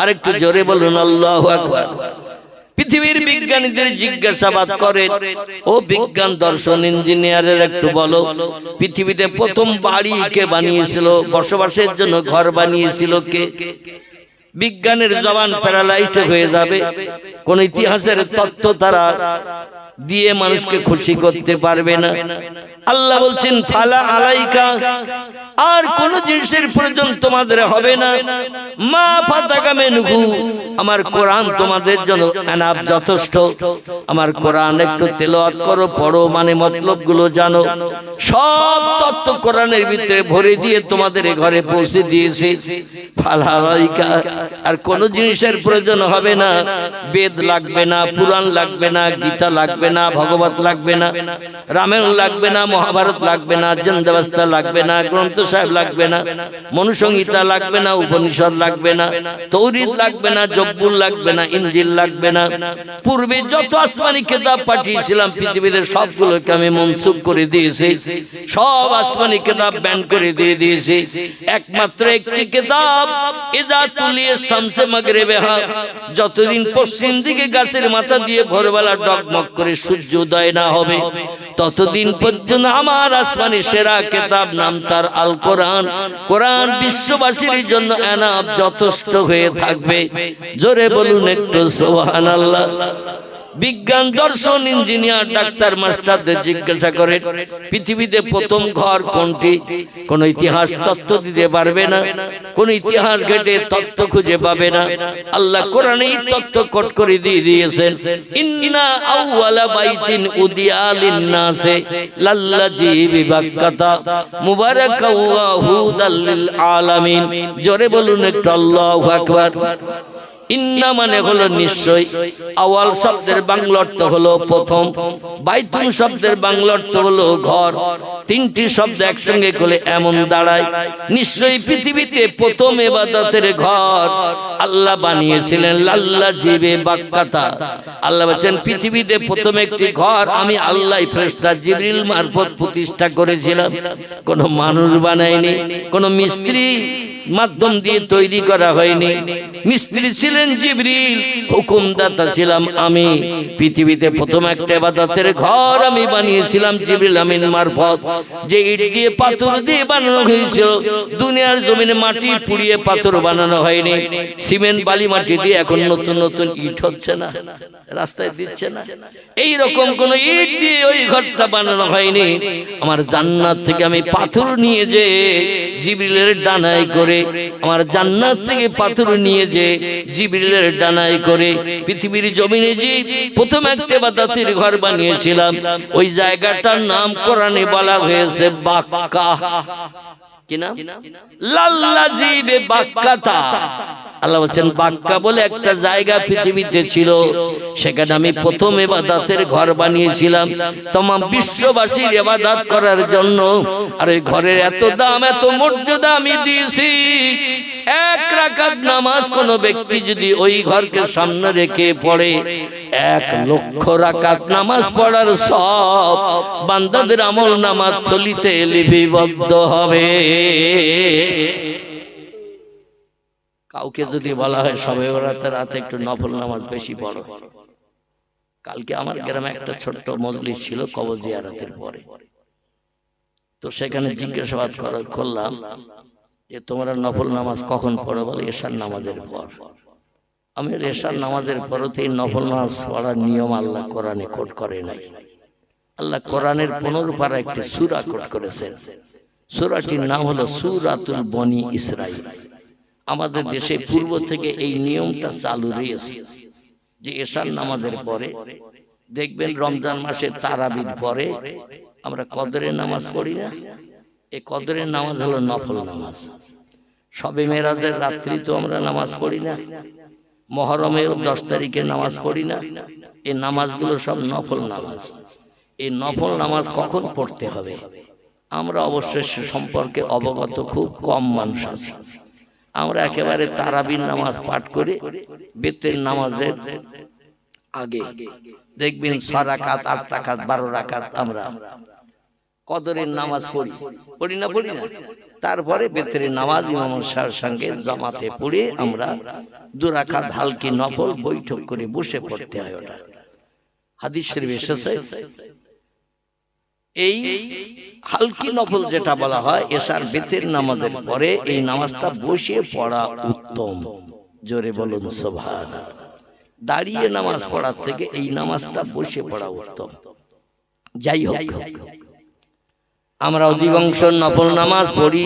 আর একটু জোরে বলুন আল্লাহু আকবার। পৃথিবীর বিজ্ঞানীদের জিজ্ঞাসাবাদ করে, ও বিজ্ঞান দর্শন ইঞ্জিনিয়ারের একটু বলো, পৃথিবীতে প্রথম বাড়ি কে বানিয়েছিল, বসবাসের জন্য ঘর বানিয়েছিল কে? বিজ্ঞানের জবান প্যারালাইজড হয়ে যাবে। কোন ইতিহাসের তত্ত্ব তারা দিয়ে মানুষকে খুশি করতে পারবে না। আল্লাহ বলছেন ফালা আলাইকা, আর কোন জিনিসের প্রয়োজন তোমাদের হবে না। মা ফাতাকা মিনহু, আমার কোরআন তোমাদের জন্য এনাফ, যথেষ্ট। আমার কোরআন একটু তেলাওয়াত করো, পড়ো, মানে মতলব গুলো জানো। সব তত্ত্ব কোরআনের ভিতরে ভরে দিয়ে তোমাদের ঘরে পৌঁছে দিয়েছে। ফালা আলাইকা, আর কোন জিনিসের প্রয়োজন হবে না। বেদ লাগবে না, পুরাণ লাগবে না, গীতা লাগবে না, ভগবত লাগবে না, রামায়ণ লাগবে না, মহাভারত লাগবে না, জন্দাবস্তা লাগবে না, গ্রন্থ সাহেব লাগবে না, মনুসংহিতা লাগবে না, উপনিষদ লাগবে না, তৌরিদ লাগবে না, জব্বুর লাগবে না, ইনজিল লাগবে না। পূর্বে যত আসমানি কিতাব পাঠিয়েছিলাম পৃথিবীতে সবগুলোকে আমি মনসুখ করে দিয়েছি, সব আসমানি কিতাব ব্যান করে দিয়ে দিয়েছি। একমাত্র একটি কিতাব ইজা তুলিয়ে শামসে মাগরিবেহা, যতদিন পশ্চিম দিকে গাছের মাথা দিয়ে ভোরবেলা ডগমগ করে সূর্য উদয় না হবে ততদিন পর্যন্ত আমার আসমানি সেরা কিতাব, নাম তার আল কোরআন। কোরআন বিশ্ববাসীর জন্য এনাফ, যথেষ্ট হয়ে থাকবে। জোরে বলুন একটু সুবহানাল্লাহ। বিজ্ঞান দর্শন ইঞ্জিনিয়ার ডাক্তার মাস্টারদের জিজ্ঞাসা করে পৃথিবীতে প্রথম ঘর কোনটি? কোন ইতিহাস তত্ত্ব দিতে পারবে না, কোন ইতিহাস ঘেটে তত্ত্ব খুঁজে পাবে না। আল্লাহ কোরআনে এই তত্ত্ব কোট করে দিয়ে দিয়েছেন, ইন্না আউওয়ালা বাইতিন উদিয়া লিন-নাসি লাল্লাযী বিবাক্কাতা মুবারাকা ওয়া হুদাল লিল আলামিন। জোরে বলুন একটু আল্লাহু আকবার। ইন্না মানে হলো নিশ্চয়, আওয়াল শব্দের বাংলা অর্থ হলো প্রথম, বাইতুন শব্দের বাংলা অর্থ হলো ঘর। তিনটি শব্দ একসঙ্গে করলে এমন দাঁড়ায়, নিশ্চয়ই পৃথিবীতে প্রথম ইবাদতের ঘর আল্লাহ বানিয়েছিলেন লাল্লাযী বিবাক্কাতা। আল্লাহ বলেন পৃথিবীতে প্রথম একটি ঘর আমি আল্লাহ ফেরেশতা জিবরিল মারফত প্রতিষ্ঠা করেছিলাম। কোনো মানুষ বানায়নি, কোনো মিস্ত্রি মাধ্যম দিয়ে তৈরি করা হয়নি। মিস্ত্রি ছিলেন জিবরিল, হুকুমদাতা ছিলাম আমি। পৃথিবীতে প্রথম একটা ইবাদতের ঘর আমি বানিয়েছিলাম জিবরিল আমিন মারফত। যে ইট দিয়ে পাথর দিয়ে বানানো হয়েছিল, দুনিয়ার জমিনে মাটি পুড়িয়ে পাথর বানানো হয়নি। সিমেন্ট বালি মাটি দিয়ে এখন নতুন নতুন ইট হচ্ছে না, রাস্তায় দিচ্ছে না। এই রকম কোন ইট দিয়ে ওই ঘরটা বানানো হয়নি। আমার জান্নাত থেকে আমি পাথর নিয়ে যে জিবরিলের ডানায় করে, আমার জান্নাত থেকে পাথর নিয়ে যে জিবরিলের ডানায় করে পৃথিবীর জমিনে যে প্রথম একটা ইবাদতের ঘর বানিয়েছিলাম, ওই জায়গাটার নাম কোরআনে বলা হয়েছে বাক্কা। কি নাম? লাল্লাযী বিবাক্কাতা। আল্লাহ বলেন বাক্কা বলে একটা জায়গা পৃথিবীতে ছিল, সেখানে আমি প্রথম ইবাদতের ঘর বানিয়েছিলাম तमाम বিশ্ববাসীর ইবাদত করার জন্য। আর এই ঘরের এত দাম, এত মর্যাদা আমি দিয়েছি। এক রাকাত নামাজ কোন ব্যক্তি যদি ওই ঘরকে সামনে রেখে পড়ে, 1,00,000 রাকাত নামাজ পড়ার সব বান্দাদের আমল নামার থলিতে লিপিবদ্ধ হবে। কাউকে যদি বলা হয় শবে বরাতের রাতে একটু নফল নামাজ বেশি পড়ো, কালকে আমার গ্রামে একটা ছোট্ট মজলিস ছিল কবর জিয়ারতের পরে, তো সেখানে জিজ্ঞাসাবাদ করলাম যে তোমরা নফল নামাজ কখন পড়ো? বলে এশার নামাজের পর। আমি এশার নামাজের পরতেই নফল নামাজ পড়ার নিয়ম আল্লাহ কোরআনে কোট করে নাই। আল্লাহ কোরআনের 15 পারা একটি সূরা কোট করেছেন। সূরাটির নাম হলো সূরাতুল বনি ইসরাঈল। আমাদের দেশে পূর্ব থেকে এই নিয়মটা চালু রয়েছে যে এশার নামাজের পরে দেখবেন রমজান মাসে তারাবির পরে আমরা কদরের নামাজ পড়ি না? এই কদরের নামাজ হলো নফল নামাজ। শবে মেরাজের রাত্রি তো আমরা নামাজ পড়ি না, মহরমেও 10 তারিখে নামাজ পড়ি না। এই নামাজগুলো সব নফল নামাজ। এই নফল নামাজ কখন পড়তে হবে? আমরা অবশ্যই সে সম্পর্কে অবগত খুব কম মানুষ আছে। আমরা একেবারে তারাবির নামাজ পাঠ করে বেতের নামাজের আগে দেখবেন 6 রাকাত 8 রাকাত 12 রাকাত আমরা কদরের নামাজ পড়ি না তারপরে বেতের নামাজ ইমাম সাহেবের সঙ্গে জামাতে পড়ে আমরা 2 রাকাত হালকি নফল বৈঠক করে বসে পড়তে হয়। ওটা হাদিস শরীফে এসেছে। এই হালকি নফল যেটা বলা হয় এশার বেতের নামাজের পরে এই নামাজটা বসে পড়া উত্তম। জোরে বলুন সুবহানাল্লাহ। দাঁড়িয়ে নামাজ পড়ার থেকে এই নামাজটা বসে পড়া উত্তম। যাই হোক, আমরা অধিকাংশ নফল নামাজ পড়ি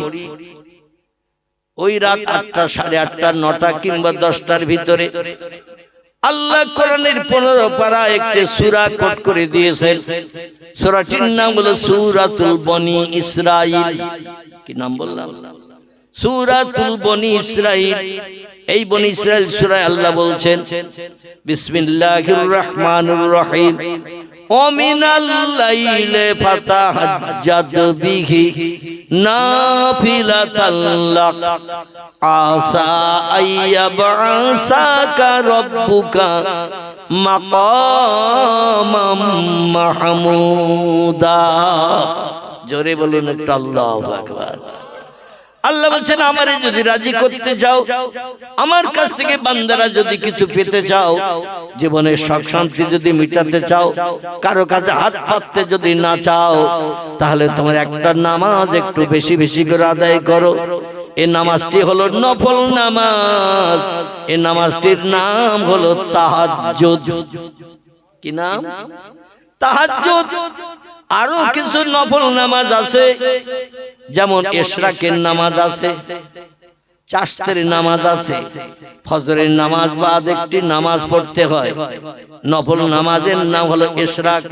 ওই রাত 8টা, 8:30, 9টা কিংবা 10টার ভিতরে। আল্লাহ কোরআনের 15 পারা একটি সূরা কোট করে দিয়েছেন। সূরাটির নাম হলো সূরাতুল বনি ইসরাইল। কি নাম বললাম? সূরাতুল বনি ইসরাইল। এই বনি ইসরাইল সূরায় আল্লাহ বলছেন বিসমিল্লাহির রহমানির রহিম ওমিনাল লাইলি ফাতাহাজ্জাদ বিহি নাফিলাতাল লাক আসা আইয়াবআসাকা রাব্বুকা মাকামাম মাহমুদা। জোরে বলুন একটু আল্লাহু আকবার। আল্লাহ বলছেন আমারে যদি রাজি করতে চাও, আমার কাছ থেকে বান্দারা যদি কিছু পেতে চাও, জীবনের সুখ শান্তি যদি মিটাতে চাও, কারো কাছে হাত পাততে যদি না চাও, তাহলে তোমার একটা নামাজ একটু বেশি বেশি করে আদায় করো। এই নামাজটি হলো নফল নামাজ। এই নামাজটির নাম হলো তাহাজ্জুদ। কি নাম? তাহাজ্জুদ। আরো কিছু নফল নামাজ আছে, যেমন ইশরাকের নামাজ আছে, চাশতের নামাজ আছে, ফজরের নামাজ বাদ একটি নামাজ পড়তে হয়। নফল নামাজের নাম হলো ইশরাক।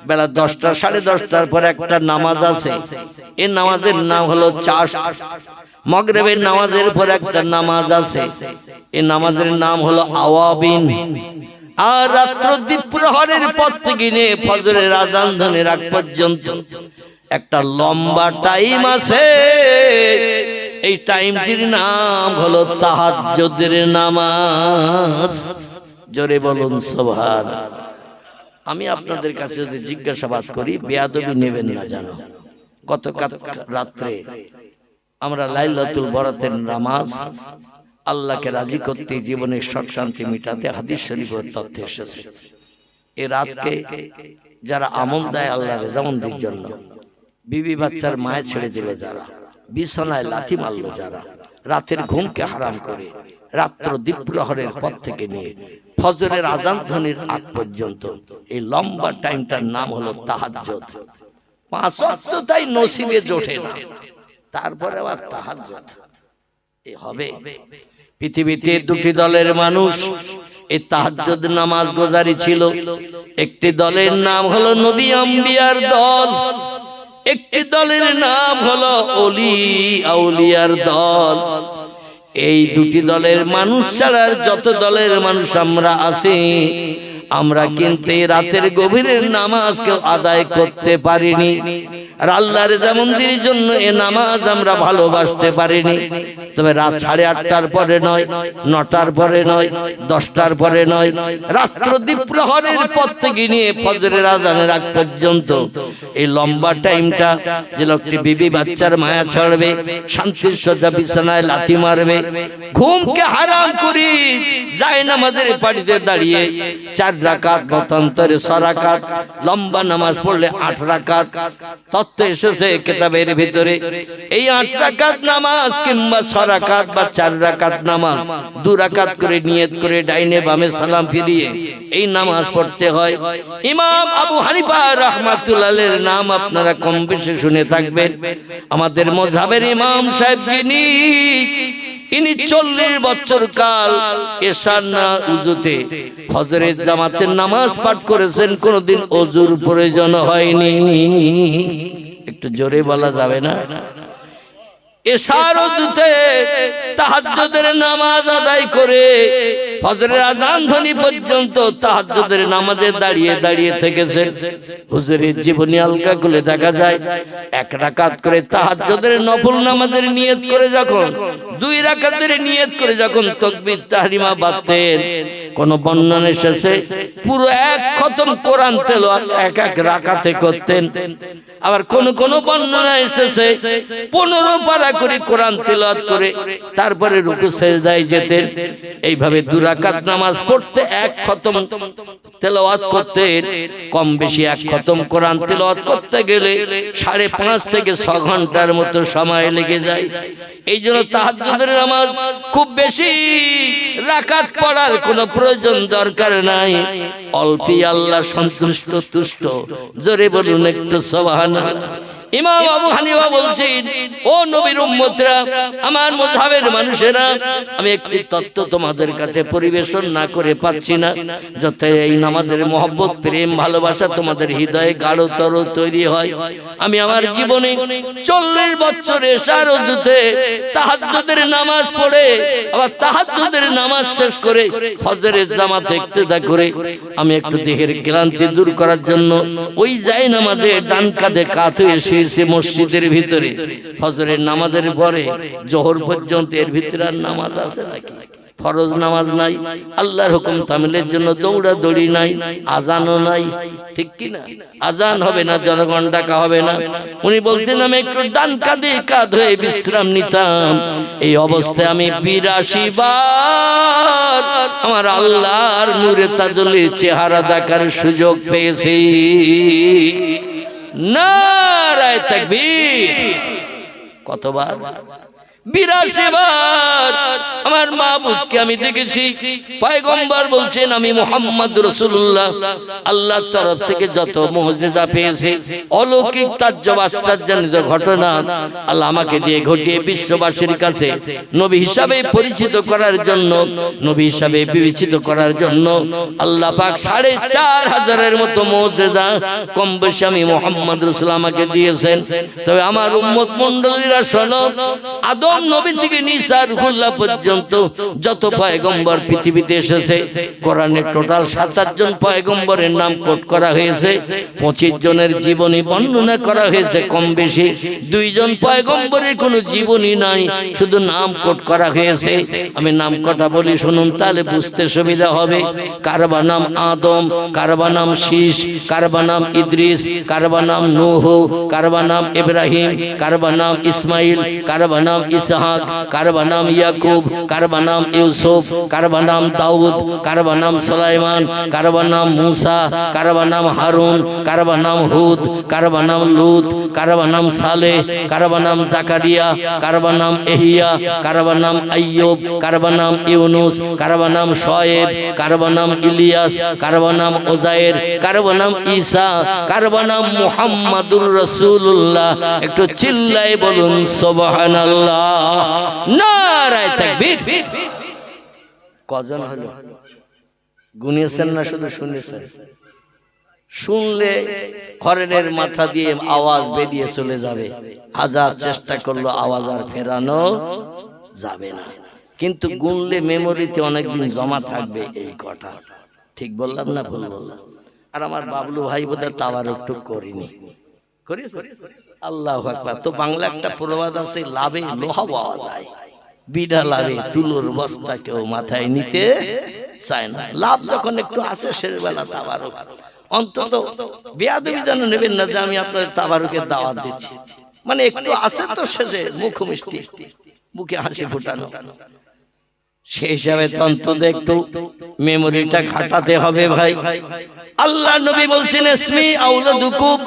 বেলা 10টা 10:30টার পর একটা নামাজ আছে, এই নামাজের নাম হলো চাশত। মাগরিবের নামাজের পর একটা নামাজ আছে, এই নামাজের নাম হলো আওয়াবিন। আর রাত্র দ্বীপ্রহরের পর থেকে নিয়ে ফজরের আযান ধ্বনির আগ পর্যন্ত একটা লম্বা টাইম আছে, এই টাইমটির নাম হলো তাহাজ্জুদের নামাজ। জোরে বলুন সুবহানাল্লাহ। আমি আপনাদের কাছে যদি জিজ্ঞাসাবাদ করি, বেয়াদবি নেবেন না জানো। গতকাল রাত্রে আমরা লাইলাতুল বরাতের নামাজ আল্লাহকে রাজি করতে, জীবনের সুখ শান্তি মিটাতে হাদিস শরীফের তথ্য এসেছে। এই রাতকে যারা আমল দেয় আল্লাহর রেজামন্দির জন্য, বিবি বাচ্চার মায়ে ছেড়ে দিল যারা, বিছানায় লাথি মারলো যারা, রাতের ঘুমকে হারাম করে রাত্র দ্বীপ্রহরের পর থেকে নিয়ে ফজরের আযান ধ্বনির আগ পর্যন্ত এই লম্বা টাইমটার নাম হলো তাহাজ্জুদ। 5 ওয়াক্ত তাই নসিবে জোটে না, তারপরে আবার তাহাজ্জুদ এই হবে। পৃথিবীতে 2টি দলের মানুষ এই তাহাজ্জুদ নামাজ গুজারি ছিল। একটি দলের নাম হলো নবী আম্বিয়ার দল, একটি দলের নাম হলো ওলি আউলিয়ার দল। এই 2টি দলের মানুষ ছাড়া যত দলের মানুষ আমরা আছি, আমরা কিন্তু এই রাতের গভীরের নামাজ কেউ আদায় করতে পারিনি। আর আল্লাহর রেজামন্দির জন্য এই নামাজ আমরা ভালোবাসতে পারিনি। তবে রাত 8:30টার পরে নয়, 9টার পরে নয়, 10টার পরে নয়, রাত্র দ্বীপ্রহরের পর থেকে নিয়ে ফজরের আযানের আগ পর্যন্ত এই লম্বা টাইমটা যে লোকটি বিবি বাচ্চার মায়া ছাড়বে, শান্তির সোজা বিছানায় লাথি মারবে, ঘুমকে হারাম করি যায় নামাজের পাড়িতে দাঁড়িয়ে 4 রাকাত মতান্তরে 6 রাকাত, লম্বা নামাজ পড়লে 8 রাকাত। তত্ত্ব এসেছে কিতাবের ভিতরে এই 8 রাকাত নামাজ কিংবা 6 রাকাত বা 4 রাকাত নামাজ 2 রাকাত করে নিয়ত করে ডাইনে বামে সালাম ফিরিয়ে এই নামাজ পড়তে হয়। ইমাম আবু হানিফা রাহমাতুল্লাহ আলাইহির নাম আপনারা কম বেশি শুনে থাকবেন। আমাদের মাযহাবের ইমাম সাহেব যিনি, ইনি 40 বছর কাল এশার না উজুতে ফজরের জামাতের নামাজ পাঠ করেছেন, কোনদিন ওযুর প্রয়োজন হয়নি। একটু জোরে বলা যাবে না? এশার ওযুতে তাহাজ্জুদের নামাজ আদায় করে ফজরের আযান ধ্বনি পর্যন্ত তাহাজ্জুদের নামাজে দাঁড়িয়ে দাঁড়িয়ে থেকেছেন। হুজুরের জীবনী আলগা করে দেখা যায় এক রাকাত করে তাহাজ্জুদের নফল নামাজের নিয়ত করে যখন 2 রাকাতের নিয়ত করে যখন তাকবীর তাহরিমা বাঁধতেন, কোন বর্ণনা এসেছে পুরো এক খতম কোরআন তেলাওয়াত এক এক রাকাতে করতেন। আবার কোন কোন বর্ণনা এসেছে 15 পারা করে কোরআন তেলাওয়াত করে তারপরে রুকু সিজদায় যেতেন। এইভাবে 2 রাকাত নামাজ পড়তে এক খতম তেলাওয়াত করতেন। কম বেশি এক খতম কোরআন তেলাওয়াত করতে গেলে 5.5 থেকে 6 ঘন্টার মতো সময় লেগে যায়। এই জন্য তাহাজ্জুদের নামাজ খুব বেশি রাকাত পড়ার কোনো প্রয়োজন দরকার নাই। অল্পই আল্লাহ সন্তুষ্ট তুষ্ট। জোরে বলুন একটু সুবহানাল্লাহ। ইমাম আবু হানিফা বলছেন, ও নবীর উম্মতরা, আমার মাযহাবের মানুষেরা, আমি একটি তত্ত্ব তোমাদের কাছে পরিবেশন না করে পাচ্ছি না। যত এই নামাজের মহব্বত, প্রেম, ভালোবাসা তোমাদের হৃদয়ে গাঢ়তর তৈরি হয়। আমি আমার জীবনে 40 বছর এশার ওযুতে তাহাজ্জুদের নামাজ পড়ে আবার তাহাজ্জুদের নামাজ শেষ করে ফজরের জামাতে ইক্তেদা করে আমি একটু দেহের ক্লান্তি দূর করার জন্য ওই যায় নামাজে ডান কাঁধে কাত হয়ে শুয়েছি মসজিদের ভিতরে। ফজরের নামাজের পরে জোহর পর্যন্ত এর ভিতরে আর নামাজ আছে নাকি? ফরজ নামাজ নাই, আল্লাহর হুকুম তামিলের জন্য দৌড়াদৌড়ি নাই, আজানও নাই, ঠিক কি না? আজান হবে না, জনগণ ডাকা হবে না। উনি বলতেন আমি একটু ডান কাঁধে কাঁধ হয়ে বিশ্রাম নিতাম। এই অবস্থায় আমি 82 বার আমার আল্লাহর নূরে তাজলি চেহারা দেখার সুযোগ পেয়েছি। নারায়ে তাকবীর। কতবার? 82 বার আমার মাবুদকে আমি দেখেছি। পয়গম্বর বলছেন আমি মুহাম্মদ রাসূলুল্লাহ আল্লাহর তরফ থেকে যত মুজিজা পেয়েছি, অলৌকিক তাজ্জব আশ্চর্যজনক ঘটনা আল্লাহ আমাকে দিয়ে ঘটিয়ে বিশ্ববাসীর কাছে নবী হিসাবে পরিচিত করার জন্য, নবী হিসাবে বিবেচিত করার জন্য আল্লাহ পাক 4500 মতো মুজিজা কম বেশি আমি মুহাম্মদ রাসূলুল্লাহ আমাকে দিয়েছেন। তবে আমার উম্মত মণ্ডলীরা শোনো, আদম নবী থেকে ঈসা রুহুল্লাহ পর্যন্ত যত পয়গম্বর পৃথিবীতে এসেছে, কোরআনে টোটাল 27 জন পয়গম্বরের নাম কোট করা হয়েছে। 25 জনের জীবনী বর্ণনা করা হয়েছে কম বেশি। 2 জন পয়গম্বরের কোনো জীবনী নাই, শুধু নাম কোট করা হয়েছে। আমি নাম কটা বলি শুনুন, তাহলে বুঝতে সুবিধা হবে। কারবা নাম আদম, কারবা নাম শীশ, কারবা নাম ইদ্রিস, কারবা নাম নূহ, কারবা নাম ইব্রাহিম, কারবা নাম ইসমাইল, কারবা নাম ইসহাক, কারবা নাম ইয়াকুব, কারবা নাম ইউসুফ, কারবা নাম দাউদ, কারবা নাম সুলাইমান, কারবা নাম মুসা, কারবা নাম হারুন, কারবা নাম হুদ, কারবা নাম লুত, কারবা নাম সালেহ, কারবা নাম জাকারিয়া, কারবা নাম ইহইয়া, কারবা নাম আইয়ুব, কারবা নাম ইউনুস, কারবা নাম শুআয়ব, কারবা নাম ইলিয়াস, কারবা নাম উযায়ের, কারবা নাম ঈসা, কারবা নাম মুহাম্মাদুর রাসূলুল্লাহ। একটু চিল্লায়ে বলুন সুবহানাল্লাহ। নারায়ে তাকবীর। কজন হলো? গুনিয়েছেন না শুধু শুনেছেন? শুনলে হরেনের মাথা দিয়ে আওয়াজ বেরিয়ে চলে যাবে। হাজার চেষ্টা করলো আওয়াজ আর ফেরানো যাবে না, কিন্তু গুনলে মেমোরিতে অনেকদিন জমা থাকবে এই কথা। ঠিক বললাম না ভুল বললাম? আর আমার বাবলু ভাই বোধহয় তাওয়ার একটু করিনি, করেছে? আল্লাহু আকবার। তো বাংলা একটা প্রবাদ আছে, লাভে লোহা পাওয়া যায়, বিনা লাভে তুলোর বস্তা কেউ মাথায় নিতে চায় না। লাভ যখন একটু আছে শেষ বেলা তাবারক, অন্তত বেয়াদবি যেন নেবেন না যে আমি আপনাদের তাবারকের দাওয়াত দিচ্ছি। মানে একটু আছে তো শেষে মুখ মিষ্টি, মুখে হাসি ফোটানো, সেই হিসাবে অন্তত একটু মেমোরিটা খাটাতে হবে ভাই। আল্লাহ নবী বলছেন ইসমি আউলাদুকুম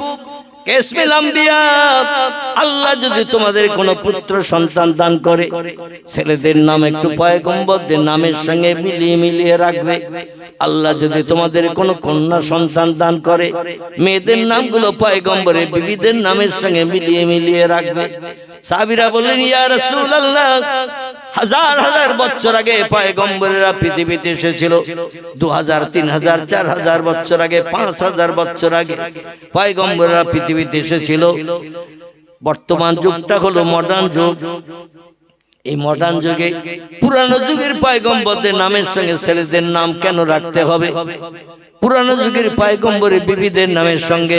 ইসমিল আম্বিয়া। আল্লাহ যদি তোমাদের কোনো পুত্র সন্তান দান করে, ছেলেদের নাম একটু পয়গম্বরদের নামের সঙ্গে মিলিয়ে মিলিয়ে রাখবে। আল্লাহ যদি তোমাদের কোনো কন্যা সন্তান দান করে, মেয়েদের নামগুলো পয়গম্বরের বিবিদের নামের সঙ্গে মিলিয়ে মিলিয়ে রাখবে। সাহাবীরা বললেন ইয়া রাসূলুল্লাহ, হাজার হাজার বছর আগে পয়গম্বরেরা পৃথিবীতে এসেছিল। 2000, 3000, 4000 বছর আগে, 5000 বছর আগে পয়গম্বরেরা পৃথিবীতে এসেছিল। বর্তমান যুগটা হলো মডার্ন যুগ। এই মডার্ন যুগে পুরানো যুগের পয়গম্বরদের নামের সঙ্গে ছেলেদের নাম কেন রাখতে হবে? পুরানো যুগের পয়গম্বরের বিবিদের নামের সঙ্গে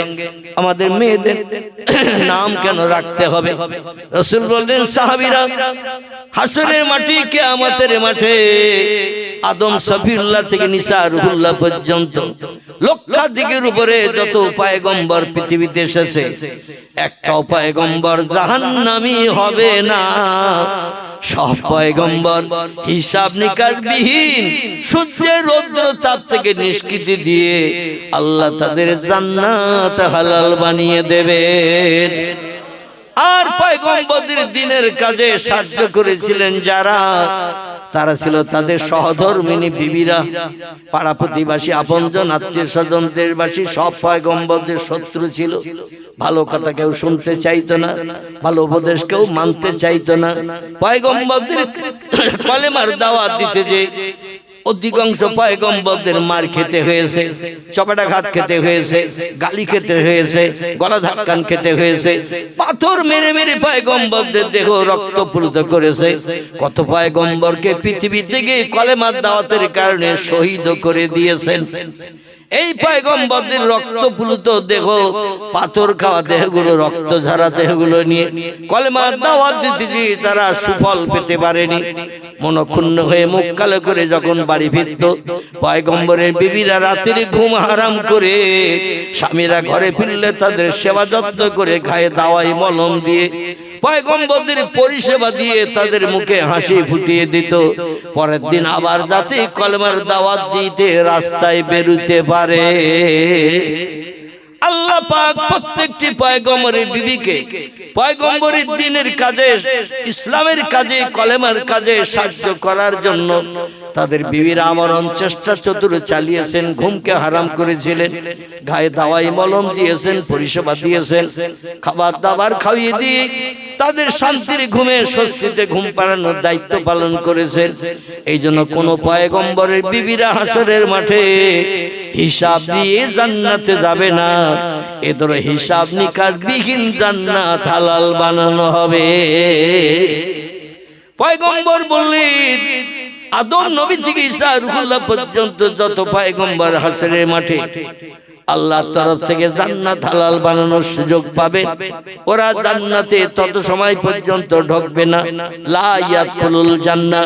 আমাদের মেয়েদের নাম কেন রাখতে হবে? রাসূল বললেন, সাহাবীরা হাসরের মাঠে, কিয়ামতের মাঠে আদম সফিউল্লাহ থেকে নিসা রুহুল্লাহ পর্যন্ত লক্ষাধিকের উপরে যত পয়গম্বর পৃথিবীতে এসেছে, একটা পয়গম্বর জাহান্নামী হবে না। সব পয়গম্বর হিসাব নিকাশ বিহীন সূর্যের রৌদ্র তাপ থেকে নিষ্কৃতি দিয়ে আল্লাহ তাদের জান্নাত হালাল বানিয়ে দেবেন। আর পয়গম্বরদের দিনের কাজে সাহায্য করেছিলেন যারা, তারা ছিল তাদের সহধর্মিনী বিবিরা, পাড়া প্রতিবাসী, আপনজন, আত্মীয় স্বজন, দেশবাসী সব পয়গম্বরদের শত্রু ছিল। ভালো কথা কেউ শুনতে চাইতো না, ভালো উপদেশ কেউ মানতে চাইতো না। পয়গম্বরদের কলেমার দাওয়াত দিতে যে অধিকাংশ পয়গম্বরদের মার খেতে হয়েছে, চপাটাঘাত খেতে হয়েছে, গালি খেতে হয়েছে, গলা ধাক্কান খেতে হয়েছে, পাথর মেরে মেরে পয়গম্বরদের দেহ রক্তপ্লুত করেছে। কত পয়গম্বরকে পৃথিবী থেকে কলেমার দাওয়াতের কারণে শহীদ করে দিয়েছেন। এই পয়গম্বরদের রক্তপ্লুত দেহ, পাথর খাওয়া দেহগুলো, রক্ত ঝরা দেহগুলো নিয়ে কলেমার দাওয়াত দিতে গিয়ে তারা সুফল পেতে পারেনি। মনক্ষুণ্ণ হয়ে মুখ কালো করে যখন বাড়ি ফিরত, পয়গম্বরের বিবিরা রাতের ঘুম হারাম করে স্বামীরা ঘরে ফিরলে তাদের সেবা যত্ন করে গায়ে দাওয়াই মলম দিয়ে পয়গম্বরদের পরিষেবা দিয়ে তাদের মুখে হাসি ফুটিয়ে দিত। পরের দিন আবার যাতে কলেমার দাওয়াত দিতে রাস্তায় বেরোতে পারে। আল্লাহ পাক প্রত্যেকটি পয়গম্বরের বিবিকে পয়গম্বরের দিনের কাজে, ইসলামের কাজে, কলেমার কাজে সাহায্য করার জন্য তাদের বিবিরা আমরণ চেষ্টা চতুর চালিয়েছেন। ঘুমকে হারাম করেছিলেন, গায়ে দাওয়াই মলম দিয়েছেন, পরিষেবা দিয়েছেন, খাবার দাবার খাইয়ে দিয়ে তাদের শান্তির ঘুমে স্বস্তিতে ঘুম পাড়ানোর দায়িত্ব পালন করেছেন। এই জন্য কোন পয়গম্বরের বিবিরা হাসরের মাঠে হিসাব দিয়ে জান্নাতে যাবে না। এদের হিসাব নিকাশ বিহীন জান্নাত হালাল বানানো হবে। পয়গম্বর বললেন, আদম নবী থেকে ঈসা রুহুল্লাহ পর্যন্ত যত পয়গম্বর হাসরের মাঠে আল্লাহর তরফ থেকে জান্নাত হালাল বানানোর সুযোগ পাবে। ওরা জান্নাতে তত সময় পর্যন্ত ঢুকবে না। লা ইয়াদখুলুল জান্নাহ,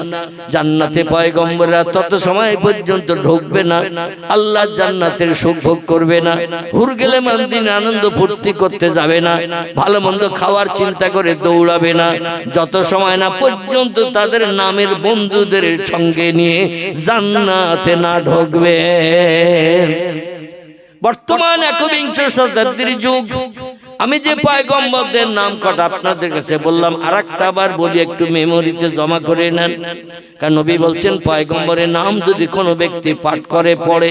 জান্নাতে পয়গম্বররা তত সময় পর্যন্ত ঢুকবে না, আল্লাহ জান্নাতের সুখ ভোগ করবে না। হুর গেলে দিন আনন্দ ফুর্তি করতে যাবে না, ভালো মন্দ খাওয়ার চিন্তা করে দৌড়াবে না, যত সময় না পর্যন্ত তাদের নামের বন্ধুদের সঙ্গে নিয়ে জান্নাতে না ঢুকবে। বর্তমান একবিংশ শতাব্দীর যুগ। আমি যে পয়গম্বরদের নাম কটা আপনাদের কাছে বললাম, আর একটা বার বলি, একটু মেমোরিতে জমা করে নেন। কারণ নবী বলছেন, পয়গম্বরের নাম যদি কোনো ব্যক্তি পাঠ করে পড়ে,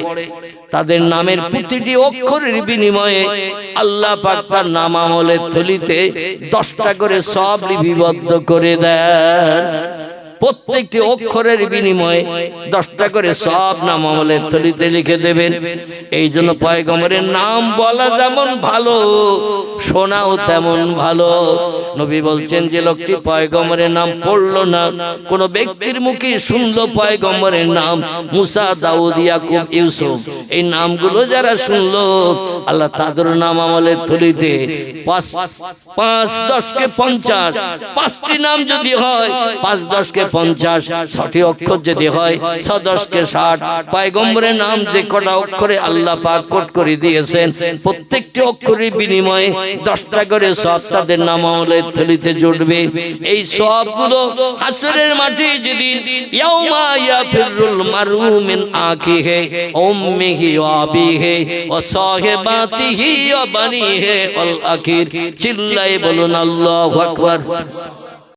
তাদের নামের প্রতিটি অক্ষরের বিনিময়ে আল্লাহ পাক তার নাম আমলের থলিতে 10টা করে সওয়াব লিপিবদ্ধ করে দেন। প্রত্যেকটি অক্ষরের বিনিময়ে 10টা করে সব নাম আমলের থলিতে লিখে দেবেন। এই জন্য পয়গম্বরের নাম বলা যেমন ভালো, শোনাও তেমন ভালো। নবী বলছেন, যে লোকটি পয়গম্বরের নাম পড়লো না, কোন ব্যক্তির মুখে শুনলো পয়গম্বরের নাম, মুসা, দাউদ, ইয়াকুব, ইউসুফ, এই নামগুলো যারা শুনলো, আল্লাহ তাদের নাম আমলের থলিতে 5 10 কে 50, 5টি নাম যদি হয় 5 10 কে 50, 6টি অক্ষর যদি হয় 6 10 কে 60। পয়গম্বরের নাম যে কটা অক্ষরে আল্লাহ পাক কোট করে দিয়েছেন, প্রত্যেকটি অক্ষরের বিনিময়ে 10টা করে সব তাদের নাম আমলের থলিতে জুটবে। এই সবগুলো হাসরের মাঠে যেদিন ইয়াউমা ইয়াফিরুল মারউ মিন আখিহি উম্মিহি ওয়া আবিহি ওয়া সাহিবাতিহি ওয়া বানিহি আল আখির। চিল্লায়ে বলুন আল্লাহু আকবার।